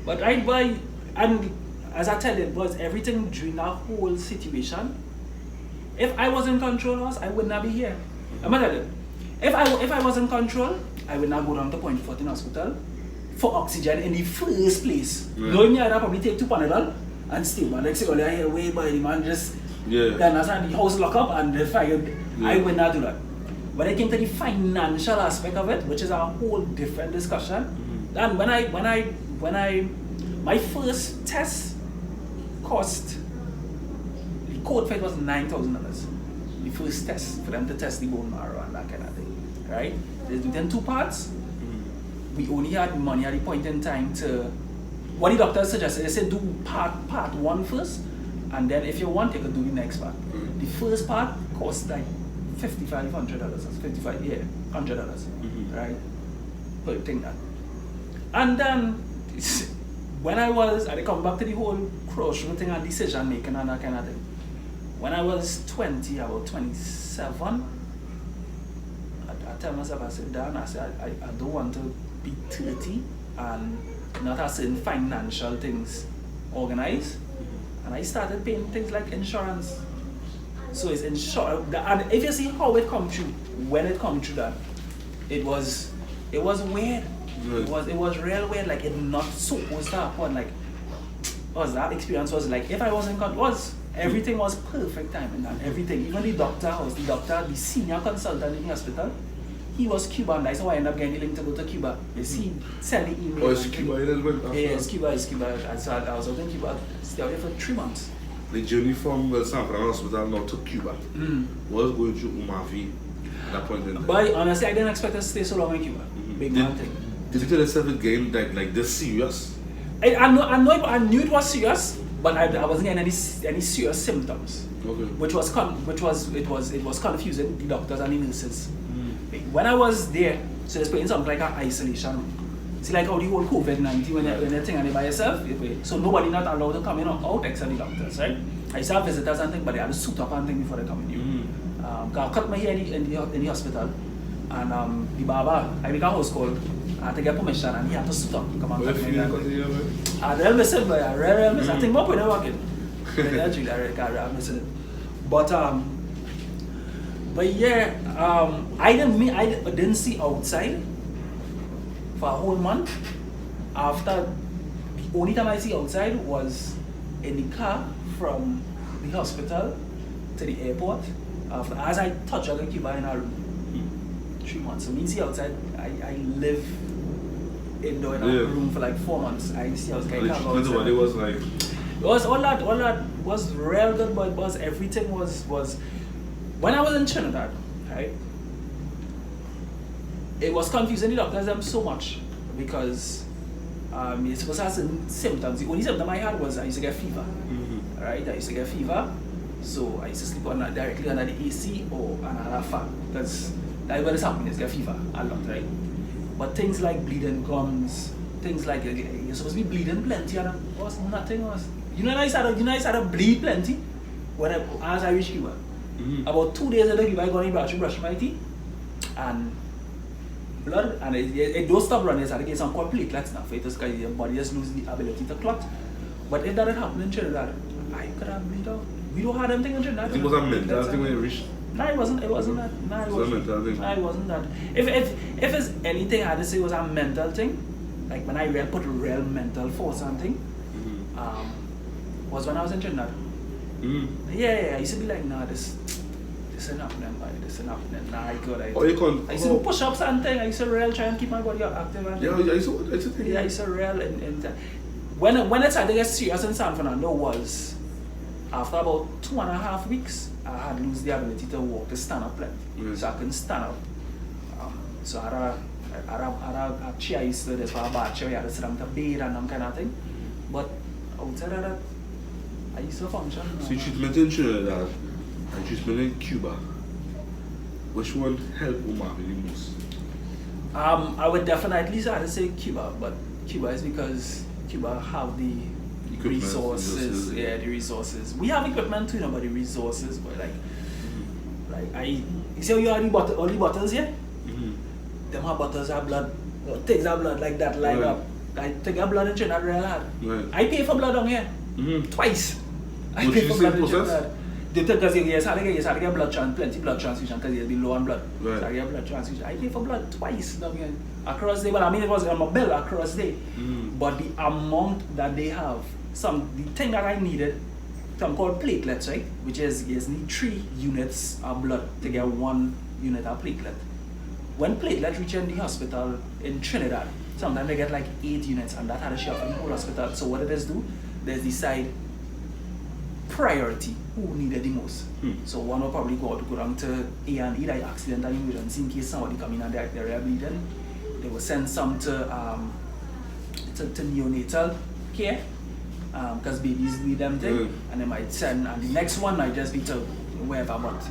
But and as I tell you, it was everything during that whole situation. If I was in control, I would not be here. I'm gonna tell you. If I was in control, I would not go down to Point 14 Hospital for oxygen in the first place. Knowing me, I'd probably take 2 Panadol and stay. But next thing, I hear way by the man just then that's the house lock up and the fire. I would not do that. When it came to the financial aspect of it, which is a whole different discussion, and my first test cost, the code for it was $9,000. The first test for them to test the bone marrow and that kind of thing, right? They do them 2 parts. We only had money at the point in time to, what the doctor suggested, they said do part 1 first, and then if you want, you can do the next part. The first part cost like $5,500, $100, right? Per thing that. And then when I come back to the whole crossroad thing and decision making and that kind of thing. When I was 20, about 27, I tell myself, I said, Dan, I said, I don't want to be 30 and not have certain financial things organized. And I started paying things like insurance. So it's in short, and if you see how it come through, when it come through that, it was weird. It was real weird. Like it not supposed to happen. Like that experience was like if I wasn't everything was perfect timing and everything. Even the senior consultant in the hospital, he was Cuban. That's how I ended up getting the link to go to Cuba. You see, send the email. Oh, it's Cuba. Yeah, it's Cuba. And so I was out in Cuba. Stayed there for 3 months. The journey from San Fran Hospital now to Cuba was going through Omavi at that point in time. But honestly, I didn't expect to stay so long in Cuba. Big man thing. Did you tell yourself again that like this serious? I knew it was serious, but I wasn't getting any serious symptoms. Okay. Which was confusing the doctors and the nurses. When I was there, so it's putting something like an isolation. See like how the whole COVID-19 when you're thinking by yourself, so nobody not allowed to come in or out except the doctors, right? I used to have visitors and things, but they had to suit up and things before they come in. I cut my hair in the hospital, and the barber, I make a house call. I had to get permission and he had to suit up. Come and cut my hair. I really miss it, but I really miss it. I think more people working. I miss it. But yeah, I didn't see outside for a whole month. After the only time I see outside was in the car from the hospital to the airport. As I touch on Cuba in a room. 3 months. So me see outside. I live indoor in a room for like 4 months. I see I was kind of outside. It was like it was all that was real good, but everything was when I was in Trinidad, right? It was confusing the doctors them so much because you're supposed to have some symptoms. The only symptom I had was I used to get fever. Right? I used to get fever. So I used to sleep directly under the AC or under a fan. Because that's what is happening, is get fever a lot, right? But things like bleeding gums, things like you're supposed to be bleeding plenty and was nothing was. You know I started bleed plenty as I reached Cuba. About 2 days later, I got in the bathroom, brush my teeth, and blood, and it don't stop running. So I get some called platelets now for it because your body just loses the ability to clot. But if that had happened in Trinidad, I could have bleed out. We don't have them thing in Trinidad. it was a mental thing when you reached. No, it wasn't that. No, it wasn't that. If it's anything I had to say was a mental thing, like when I really put real mental force on thing, was when I was in Trinidad. Yeah, I used to be like, nah, this ain't happening, boy. This ain't happening. Nah, I could. I used to do push-ups and things. I used to really try and keep my body active. And I used to think. Yeah, I used to really. When it started to get serious in San Fernando was after about 2.5 weeks, I had lost the ability to walk, to stand up, so I couldn't stand up. So I had a chair. I used to there's a bar chair. I had to sit down to bed and that kind of thing. But outside of that, I used to function. So treatment in Trinidad and treatment in Cuba, which one helped Omavi the most? I would definitely say Cuba, but Cuba is because Cuba have the resources. Yeah, the resources. We have equipment too, but the resources, but like you see how you have all the bottles here? Them have bottles of blood, things of blood like that line up. I take a blood in Trinidad real hard. I pay for blood down here. Twice. I pay for blood in Trinidad. Because you had to get blood plenty blood transfusion because you'll be low on blood. Right. So I get blood transfusion. I pay for blood twice down here. Across the day. Well, I mean it was on my bill across the day. But the amount that they have, the thing that I needed, something called platelets, right? Which is you need 3 units of blood to get 1 unit of platelet. When platelets reach in the hospital in Trinidad, sometimes they get like 8 units, and that had to share for the whole hospital. So what it is do, there's decide priority, who needed the most. So one will probably go down to A&E, like accident and emergency, in case somebody come in and they're bleeding. They will send some to neonatal care, because babies need them thing, and they might send, and the next one might just be to wherever. But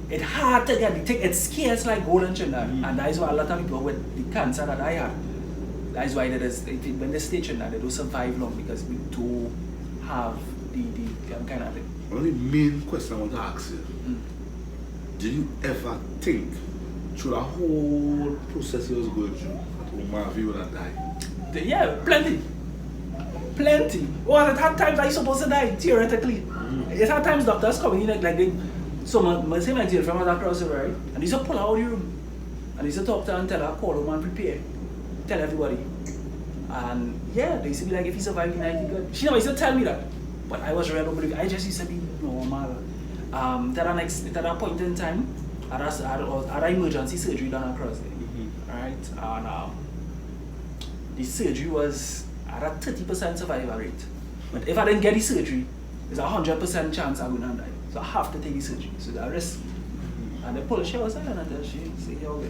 it's hard to get the thing, it's scarce like gold in Trinidad, and that is why a lot of people with the cancer that I had, that is why when they stay in Trinidad, they don't survive long, because we do have the kind of thing. One of the main question I want to ask you, did you ever think through the whole process you was going through that Omavi would have died? Yeah, plenty. Well, at that times I supposed to die, theoretically. At that times doctors coming in like So my same like dear friend was across the road, right? And he's a pull out of the room. And he's a talk to her and tell her, call him and prepare. Tell everybody. And yeah, they used to be like, if he survived the night, he good. She never used to tell me that. But I was real over I just used to be normal. At that point in time, I had emergency surgery done across there. Right? And the surgery was at a 30% survival rate. But if I didn't get the surgery, there's a 100% chance I'm going to die. So I have to take the surgery. So the risk. And the pull she was there and I tell she say, yo, we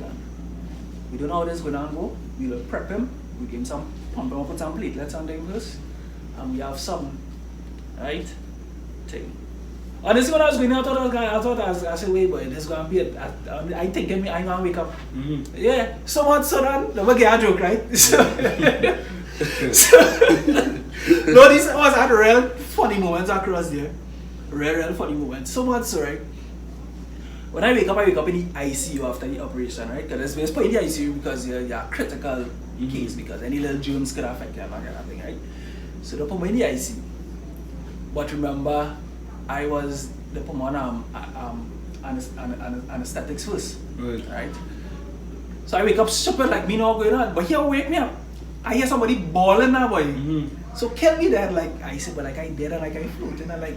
don't know how this is going to go. We'll prep him. We give him some pump him up with some platelets on them first. And we have some, right? Thing. Honestly, when I was going out, I said, wait, boy, this is going to be it. I think I'm going to wake up. Yeah, so much so then, never get a joke, right? No, this was had real funny moments across there. Real funny moments. So much so, right? When I wake up in the ICU after the operation, right? Because it's put in the ICU because you're a critical case, because any little germs could affect you and that kind of thing, right? So they put me in the ICU. But remember, I was the pulmonary anesthetics first, right? So I wake up stupid like me not going on, but he wake me up. I hear somebody bawling now, boy. So kill me there, like I said, but like I did and like I floating and like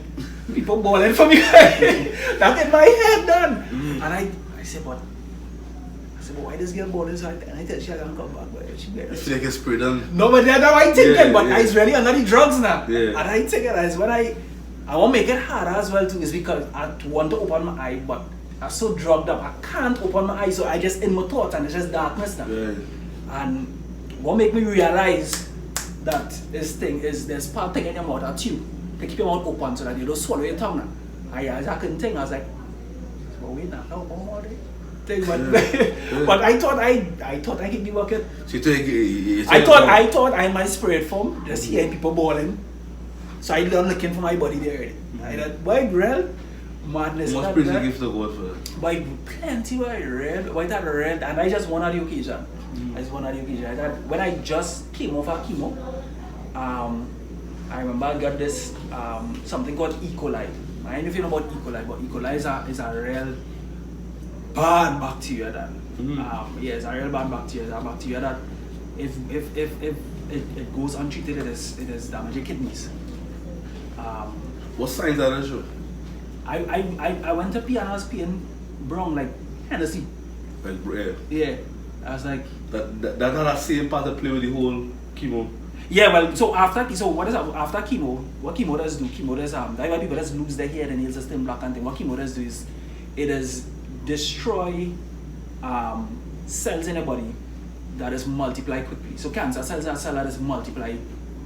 people bawling for me. That's in my head done. And I said, but why this girl bawling? So I tell she I can't come back, but she better. You feel like it's pretty done. No, but that's how I thinking, but I was really under the drugs now. And I think it is when I want to make it harder as well too, is because I want to open my eye, but I'm so drugged up, I can't open my eye, so I just in my thoughts and it's just darkness now. And what make me realize that this thing is there's part thing in your mouth, a tube, to keep your mouth open so that you don't swallow your tongue now. I couldn't think, I was like, well, wait now, how more thing, but I thought I could be working. So I thought I might spirit form, just hearing people bawling. So I done looking for my body there already. I thought, why real madness? Most prison gift to God for. By plenty why red, why that red, and I just one at the occasion. I just one at the occasion. I thought when I just came off of chemo, I remember I got this something called E. coli. I don't know if you know about E. coli, but E. coli is a real bad bacteria that yeah, it's a real bad bacteria. It's a bacteria that if it goes untreated, it is damage your kidneys. What signs are they show? I went to pee and I was peeing brown like Hennessy. Like yeah. I was like that had that same part to play with the whole chemo. Yeah, well, so what is after chemo? What chemo does do? Chemo does that's why people just lose their hair and nails just turn black and thing. What chemo does do is it is destroy cells in the body that is multiply quickly. So cancer cells are cells that is multiply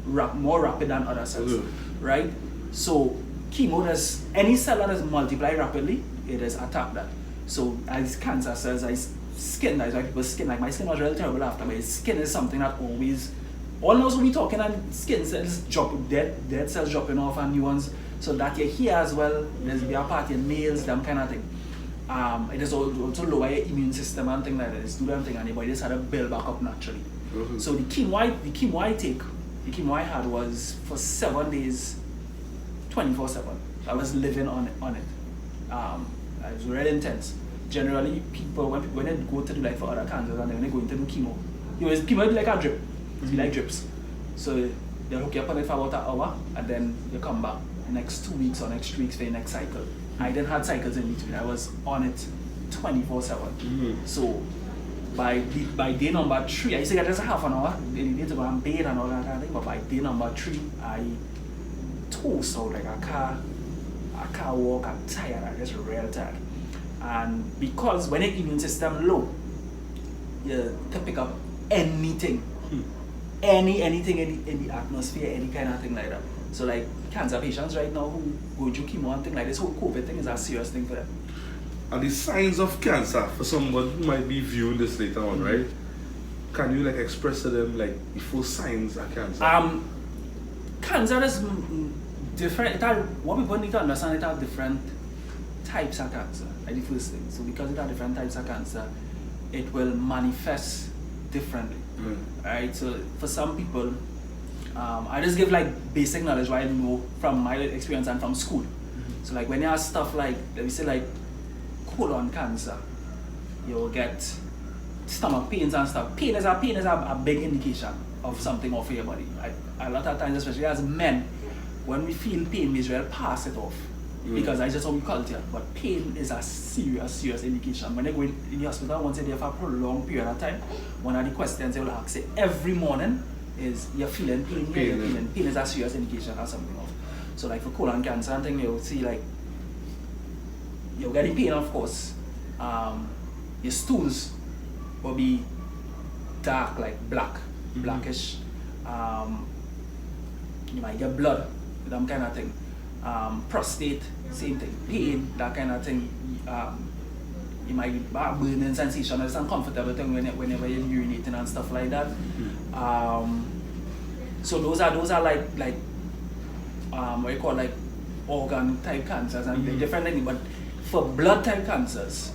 more rapid than other cells, right? So chemo does any cell that is multiply rapidly, it is attack that. So as cancer cells, as skin, that's why people's skin, like my skin was really terrible after, but skin is something that almost when we talking and skin cells drop, dead cells dropping off and new ones, so that your hair as well, there's be a part of your nails, them kind of thing. It is also lower your immune system and things like that. It's do them thing and your body just had to build back up naturally. So the chemo I had was for 7 days, 24/7. I was living on it. It was really intense. Generally, people when they go to do like for other cancers and then when they go into do chemo, chemo would be like a drip. It'd be like drips. So they'll hook you up on it for about an hour and then you come back next 2 weeks or next 3 weeks for your next cycle. I didn't have cycles in between. I was on it 24/7. So by day number 3, I used to get just half an hour. They need to go and bathe and all that kind of thing. But by day number 3, I toast out like a car walk. I'm tired. I'm just real tired. And because when your immune system low, you can pick up anything, anything in the atmosphere, any kind of thing like that. So like cancer patients right now who go through chemo and thing like this whole COVID thing is a serious thing for them. And the signs of cancer for someone who might be viewing this later on, right? Can you like express to them like the first signs of cancer? Cancer is different. What people need to understand, it has different types of cancer. Like the first thing. So because it has different types of cancer, it will manifest differently. Right? So for some people, I just give like basic knowledge what I know from my experience and from school. So like when you have stuff like, let me say like colon cancer, you'll get stomach pains and stuff. Pain is a big indication of something off your body. A lot of times, especially as men, when we feel pain, we usually pass it off. Because that's just how we culture. But pain is a serious indication. When they go in the hospital, once they're there for a prolonged period of time, one of the questions they will ask you every morning is, you're feeling pain here, you're feeling pain is a serious indication of something off. So like for colon cancer and thing, you'll see like, you're getting pain of course. Your stools will be dark, like blackish. You might get blood, that kind of thing. Prostate, same thing. Pain, that kind of thing. You might get burning sensation. It's uncomfortable thing whenever you're urinating and stuff like that. So those are like what you call like organ type cancers and different things. But for blood type cancers,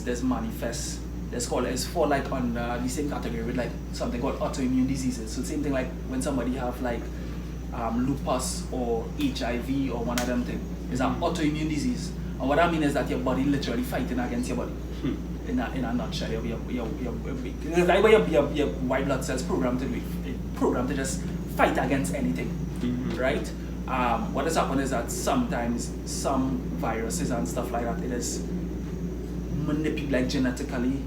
there's manifest. It's for like on the same category with like something called autoimmune diseases. So same thing like when somebody have like lupus or HIV or one of them things. It's an autoimmune disease. And what I mean is that your body literally fighting against your body. In a nutshell, it's like where your white blood cells programmed to do. Programmed to just fight against anything, right? What has happened is that sometimes some viruses and stuff like that, it is genetically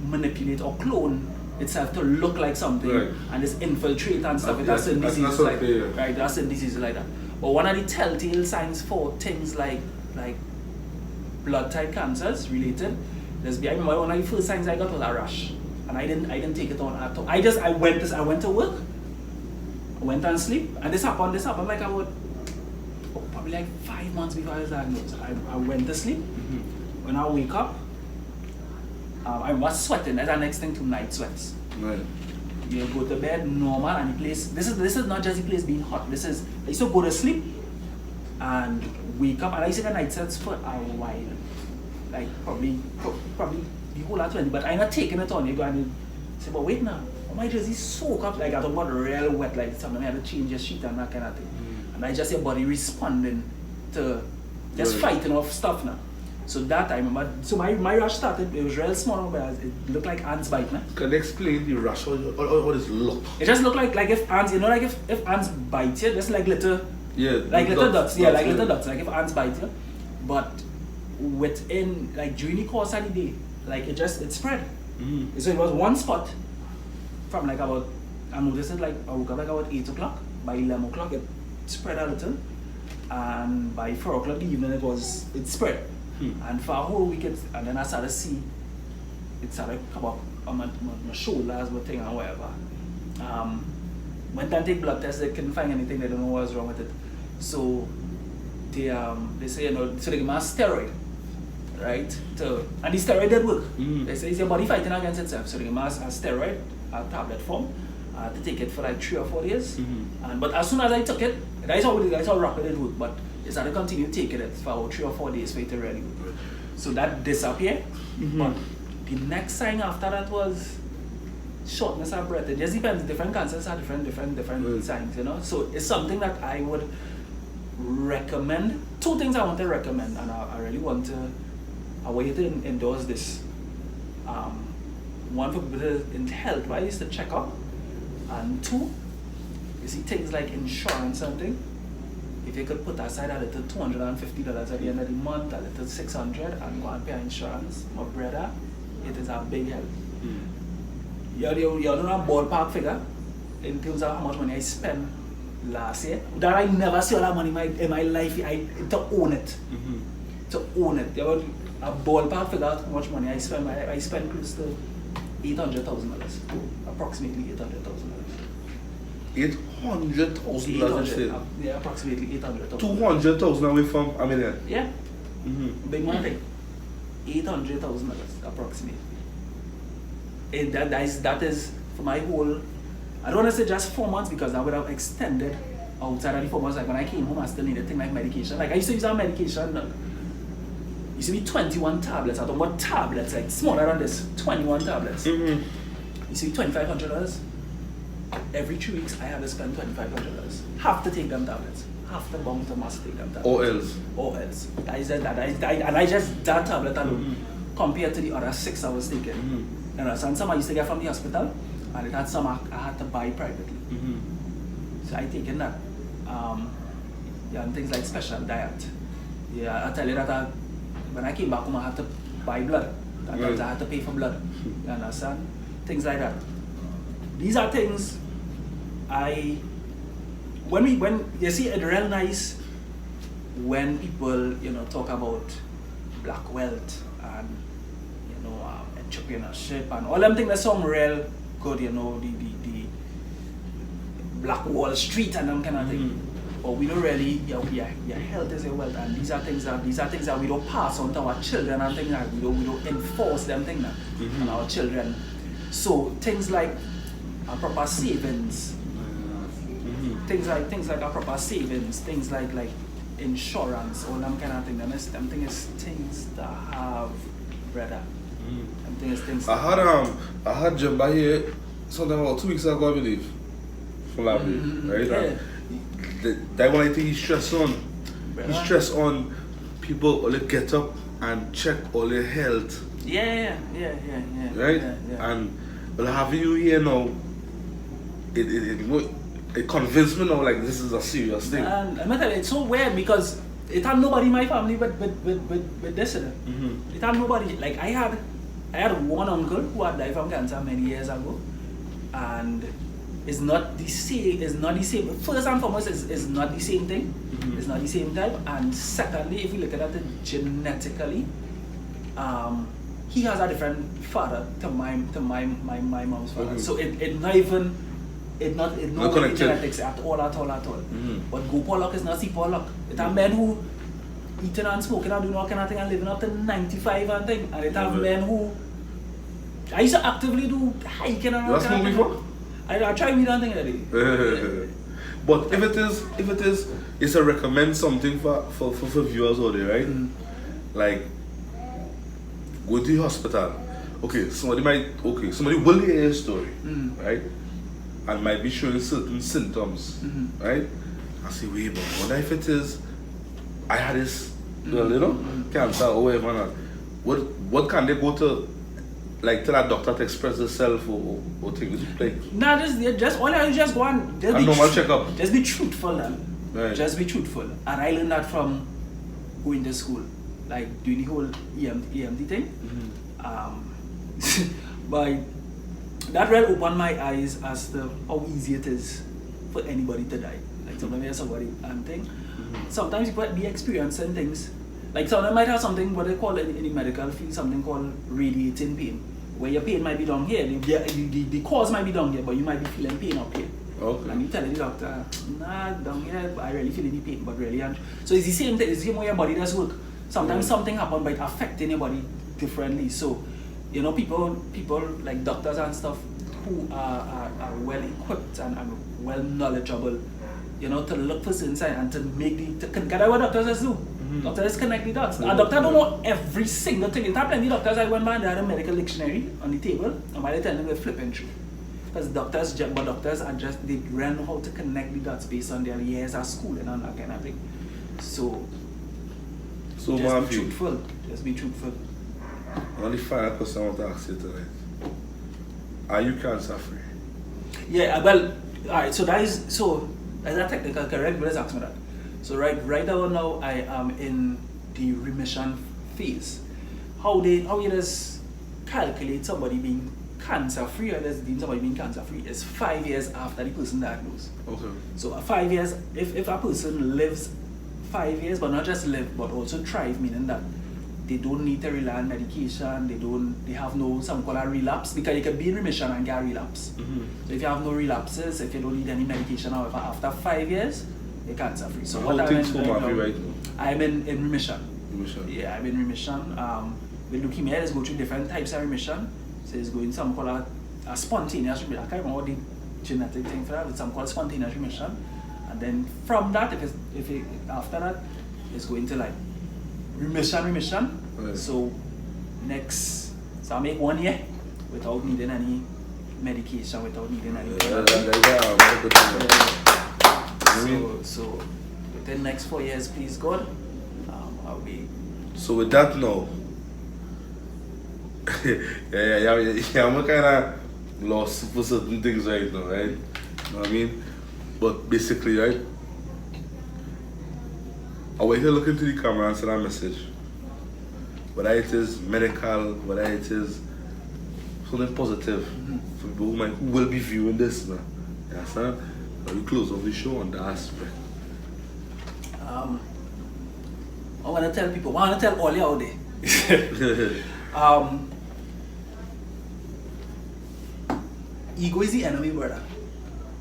manipulate or clone itself to look like something, and it's infiltrate and stuff. That's a disease like that, right? That's a disease like that. But one of the telltale signs for things like blood type cancers related, I remember one of the first signs I got was a rash, and I didn't take it on at all. I went to work, I went and sleep, and this happened like about probably like 5 months before I was diagnosed. I went to sleep. When I wake up, I was sweating. That's the next thing to night sweats. Right. You go to bed normal, and the place. This is not just the place being hot. I used to go to sleep and wake up, and I used to get night sweats for a while, like probably the whole of 20. But I'm not taking it on. You go and say, but wait now, my jersey soak up like I don't want real wet, like something I had to change your sheet and that kind of thing. And I just your body responding to just fighting off stuff now. So that I remember. So my rash started. It was real small, but it looked like ants bite me. Can you explain the rash? What does it look? It just looked like if ants, like if ants bite you, just like little little dots. Like little dots. Like if ants bite you, but within like during the course of the day, like it spread. So it was one spot from like about, I noticed it like I woke up like about 8 o'clock. By 11 o'clock it spread a little, and by 4 o'clock in the evening it spread. And for a whole week, and then I started to see it started come up on my shoulders, my thing and whatever. Went and take blood tests, they couldn't find anything, they don't know what was wrong with it. So they say, so they give me a steroid, right? And the steroid did work. They say it's your body fighting against itself. So they give me a steroid, a tablet form. I had to take it for like 3 or 4 days. But as soon as I took it, that's how rapid it worked. But it's had to continue taking it for 3 or 4 days for it to really work. So that disappeared. But the next sign after that was shortness of breath. It just depends. Different cancers have different signs, So it's something that I would recommend. 2 things I want to recommend, and I really want you to endorse this. One for people in health, right, is to check up. And 2, you see things like insurance and things. If you could put aside a little $250 at the end of the month, a little $600, and go and pay insurance, my brother, it is a big help. You don't know a ballpark figure in terms of how much money I spent last year. That I never see all that money in my life. To own it. To own it. There was a ballpark figure how much money I spent. I spent close to $800,000, approximately $800,000. $800,000. Yeah, approximately $800,000. 200,000 away from $1 million. Yeah. Big money. $800,000 approximately. And that is for my whole. I don't want to say just 4 months, because I would have extended outside of the 4 months. Like when I came home, I still needed things like medication. Like I used to use our medication. It used to be 21 tablets. I don't know what tablets, like smaller than this, 21 tablets. It used to be $2,500. every 2 weeks I had to spend $2,500. Have to take them tablets. Have to bump to must take them tablets. Or else. Or else. I said that. I just that tablet alone compared to the other 6 I was taking. You know, and some I used to get from the hospital, and it had some I had to buy privately. So I taken that. Yeah, and things like special diet. Yeah, I tell you that when I came back home, I had to buy blood. I had to pay for blood. You understand? Things like that. These are things when you see it's real nice when people talk about black wealth and entrepreneurship and all them things that sound real good, the Black Wall Street and them kind of thing. But we don't really, your health is your wealth, and these are things that we don't pass on to our children, and things that we don't enforce them things on our children. So things like a proper savings, things like a proper savings, things like insurance, all them kind of things. Them things things that have, brother. I had Jemba here sometime about 2 weeks ago, I believe, from Library, right? Yeah. That one I think he's stressed on. Brother. He's stressed on people only get up and check all their health. Yeah. Right? Yeah. And having you here now, it convinced me now like this is a serious thing. And I tell you, it's so weird because it had nobody in my family but this. It had nobody. Like I had one uncle who had died from cancer many years ago, and it's not the same. First and foremost, it's not the same thing. It's not the same type. And secondly, if we look at it genetically, he has a different father to my mom's father. So it's not genetics at all. But Go Pollock is not see Pollock. It's a man who eating and smoking and doing all kind of thing and living up to 95 and thing. And it have men who I used to actively do hiking and all kind of thing. I try me that thing already. But if it is, it's a recommend something for viewers out there, right? Like go to the hospital. Somebody will hear a story, right? And might be showing certain symptoms, right? I say, wait, but what if it is I had this cancer or whatever not? What can they go to? Like tell a doctor to express herself or things like. Nah, just all I just go on. A normal checkup. Just be truthful, man. Right. Just be truthful, and I learned that from going to school, like doing the whole EMT thing. But that really opened my eyes as to how easy it is for anybody to die. Like sometimes you have somebody and thing. Sometimes people be experiencing things. Like someone might have something, what they call in the medical field, something called radiating pain, where your pain might be down here, the cause might be down here, but you might be feeling pain up here. Okay. And you tell the doctor, nah, down here, I really feel any pain, but really, so it's the same thing, it's the same way your body does work. Sometimes something happens, but it affecting your body differently. So, people like doctors and stuff who are well equipped and well knowledgeable, to look for certain signs and to get what doctors do. Doctors connect the dots. A doctor don't know every single thing. It happened. The doctors I went by and they had a medical dictionary on the table, and by the time they were flipping through. Because doctors they learn how to connect the dots based on their years at school and that kind of thing. So just be truthful. Just be truthful. Only final question I want to ask you tonight. Are you cancer free? Yeah, well, alright, so as a technical correct, let's ask me that. So right now I am in the remission phase. How you just calculate somebody being cancer free or just deem somebody being cancer free is 5 years after the person diagnosed. Okay. So 5 years, if a person lives 5 years, but not just live, but also thrive, meaning that they don't need to rely on medication, they have no something called a relapse, because you can be in remission and get a relapse. So if you have no relapses, if you don't need any medication, however, after 5 years, you're cancer free. So what I'm in right now, I'm in remission. Yeah, I'm in remission. With leukemia, let's go through different types of remission. So it's going some called a spontaneous remission. I can't remember what the genetic thing for that. It's some called spontaneous remission. And then from that, after that, it's going to like remission. Right. So I make 1 year without needing any medication without needing any So within the next 4 years, please God, I'll be. So with that now, I'm kind of lost for certain things right now, right? You know what I mean? But basically, right? I want you to look into the camera and send a message. Whether it is medical, whether it is something positive for people who will be viewing this now. You understand? We close off the show on that aspect. I want to tell people, I want to tell all you out there. Ego is the enemy, brother.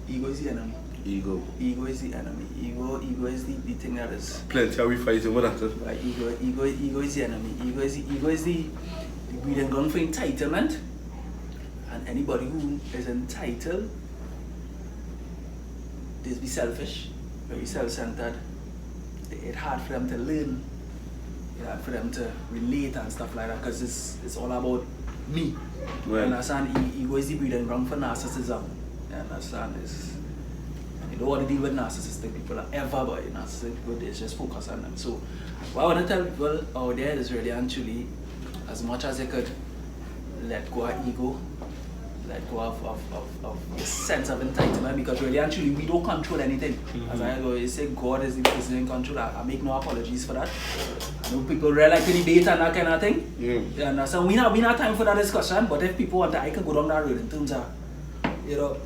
Ego is the enemy. Ego is the enemy. Ego is the thing that is. Plenty are we fighting with that? Right, ego is the enemy. Ego is the breeding ground for entitlement. And anybody who is entitled, they be selfish, very self-centered. It's hard for them to learn. It's hard for them to relate and stuff like that because it's all about me. Right. You understand? Ego is the breeding ground for narcissism. You understand? You don't want to deal with narcissistic people ever, but narcissistic people, they just focus on them. So what I want to tell people out there is really and truly, as much as they could, let go of ego, let go of this sense of entitlement, because really and truly we don't control anything. As I always say, God is the person in control. I make no apologies for that. I know people really like to debate and that kind of thing. You understand? We not time for that discussion, but if people want that, I can go down that road in terms of, you know,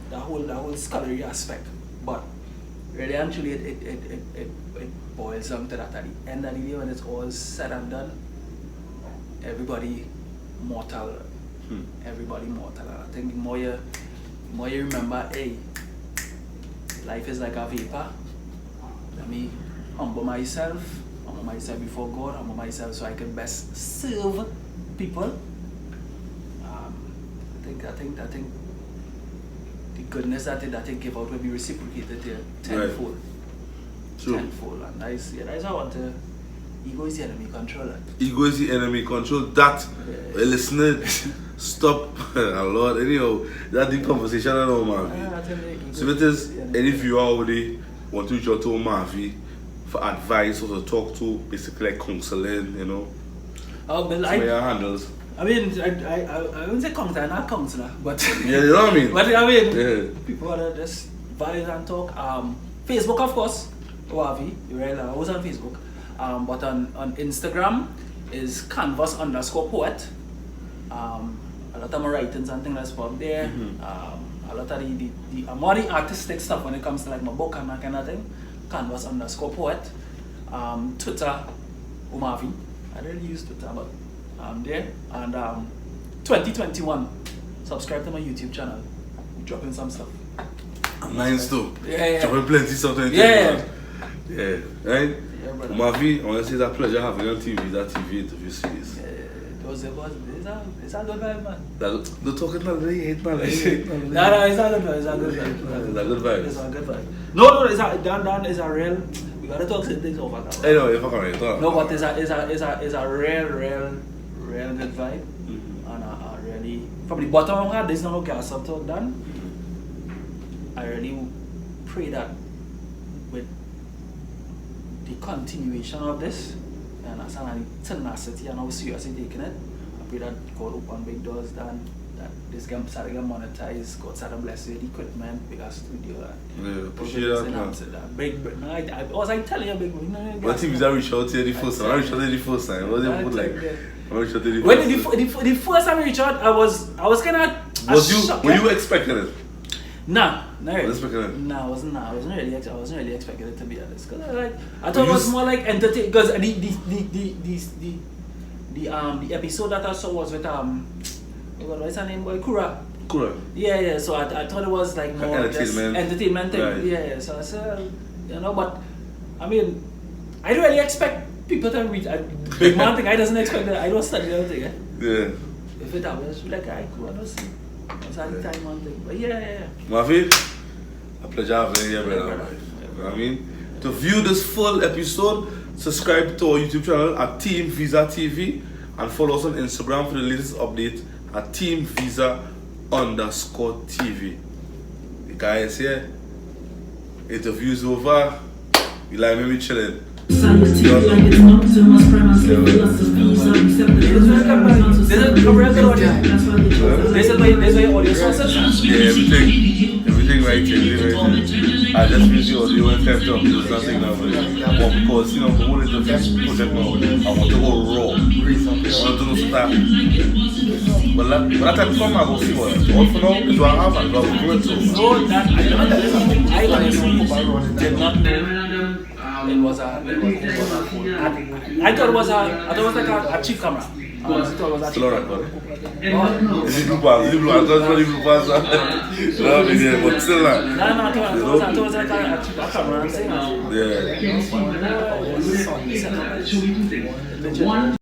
the whole scholarly aspect. But really and truly it boils down to that at the end of the day when it's all said and done, everybody mortal. Everybody mortal. And I think the more you remember, hey, life is like a vapor. Let me humble myself before God, humble myself so I can best serve people. I think the goodness that they give out will be reciprocated here tenfold. True. Tenfold. And that's how I want to. Ego is the enemy controller. Ego is the enemy control. That, listening, stop. Lord, anyhow, that's the conversation I know, Omavi. So if it is any viewer already want to reach out to Omavi for advice or to talk to, basically like counseling, you know. But your handles. I mean, I wouldn't say counselor, not counselor, but yeah, you know what I mean. But I mean, people want to just vibe and talk. Facebook, of course, Omavi. I was on Facebook. But on Instagram is canvas_poet. A lot of my writings and things that's up there. A lot of the more the artistic stuff when it comes to like my book and that kind of thing. Canvas_poet. Twitter, Omavi. I don't really use Twitter, but I'm there. And 2021, subscribe to my YouTube channel. I'm dropping some stuff. Mine's too. Yeah. Dropping plenty stuff. Yeah, right? Omavi, I want to say it's a pleasure having you on TeamViza Tv interview series. It's a good vibe, man. Don't talk it now, they hate man. No, it's a good vibe. It's a good vibe. It's a good vibe. No, Dan is a real. We gotta talk some things over now. I know, if I can talk. No, but it's a real good vibe. And I really, from the bottom of my heart, there's no gas up talk, Dan. I really pray that with the continuation of this, and as an tenacity and how seriously taking it, I pray that God open big doors, that this game start to get monetized, God start to bless you with equipment, bigger studio. Appreciate that, man. I was like telling you, big man. What team is I reach out to you the first time? I reached out to you the first time. What did you put like? I reached out to you the first time. The first time I reached out, I was kind of. Were you expecting it? Nah, I wasn't really expecting it, to be honest. Cause I thought it was more like entertaining. Because the episode that I saw was with what's her name, boy, Kura. Yeah. So I thought it was like more entertainment thing. Right. Yeah. So I said, but I mean, I don't really expect people to read a big man thing. I doesn't expect that. I don't study anything. Yeah. If it happens, like I don't see. It's a time one thing. But yeah. Mavi, a pleasure having you here, brother. You know what I mean? To view this full episode, subscribe to our YouTube channel at TeamViza TV and follow us on Instagram for the latest update at TeamViza TeamViza_TV. The guy is here. Interview's over. You like me chilling. There's a audio sources. Yeah, everything right here. I just use the audio and type up. There's nothing now. But because, the whole interview project now, I want to go raw. I want to do stuff. But that time come, I will see what. All for now, is what I have and what I will do it to. So that, I honestly did not know. It was a phone. I thought it was like a cheap camera. I thought it was a cheap camera. Is it blue pass? Is it blue? I thought it was blue pass. No, but still not. No, I thought it was like a cheap camera. Yeah.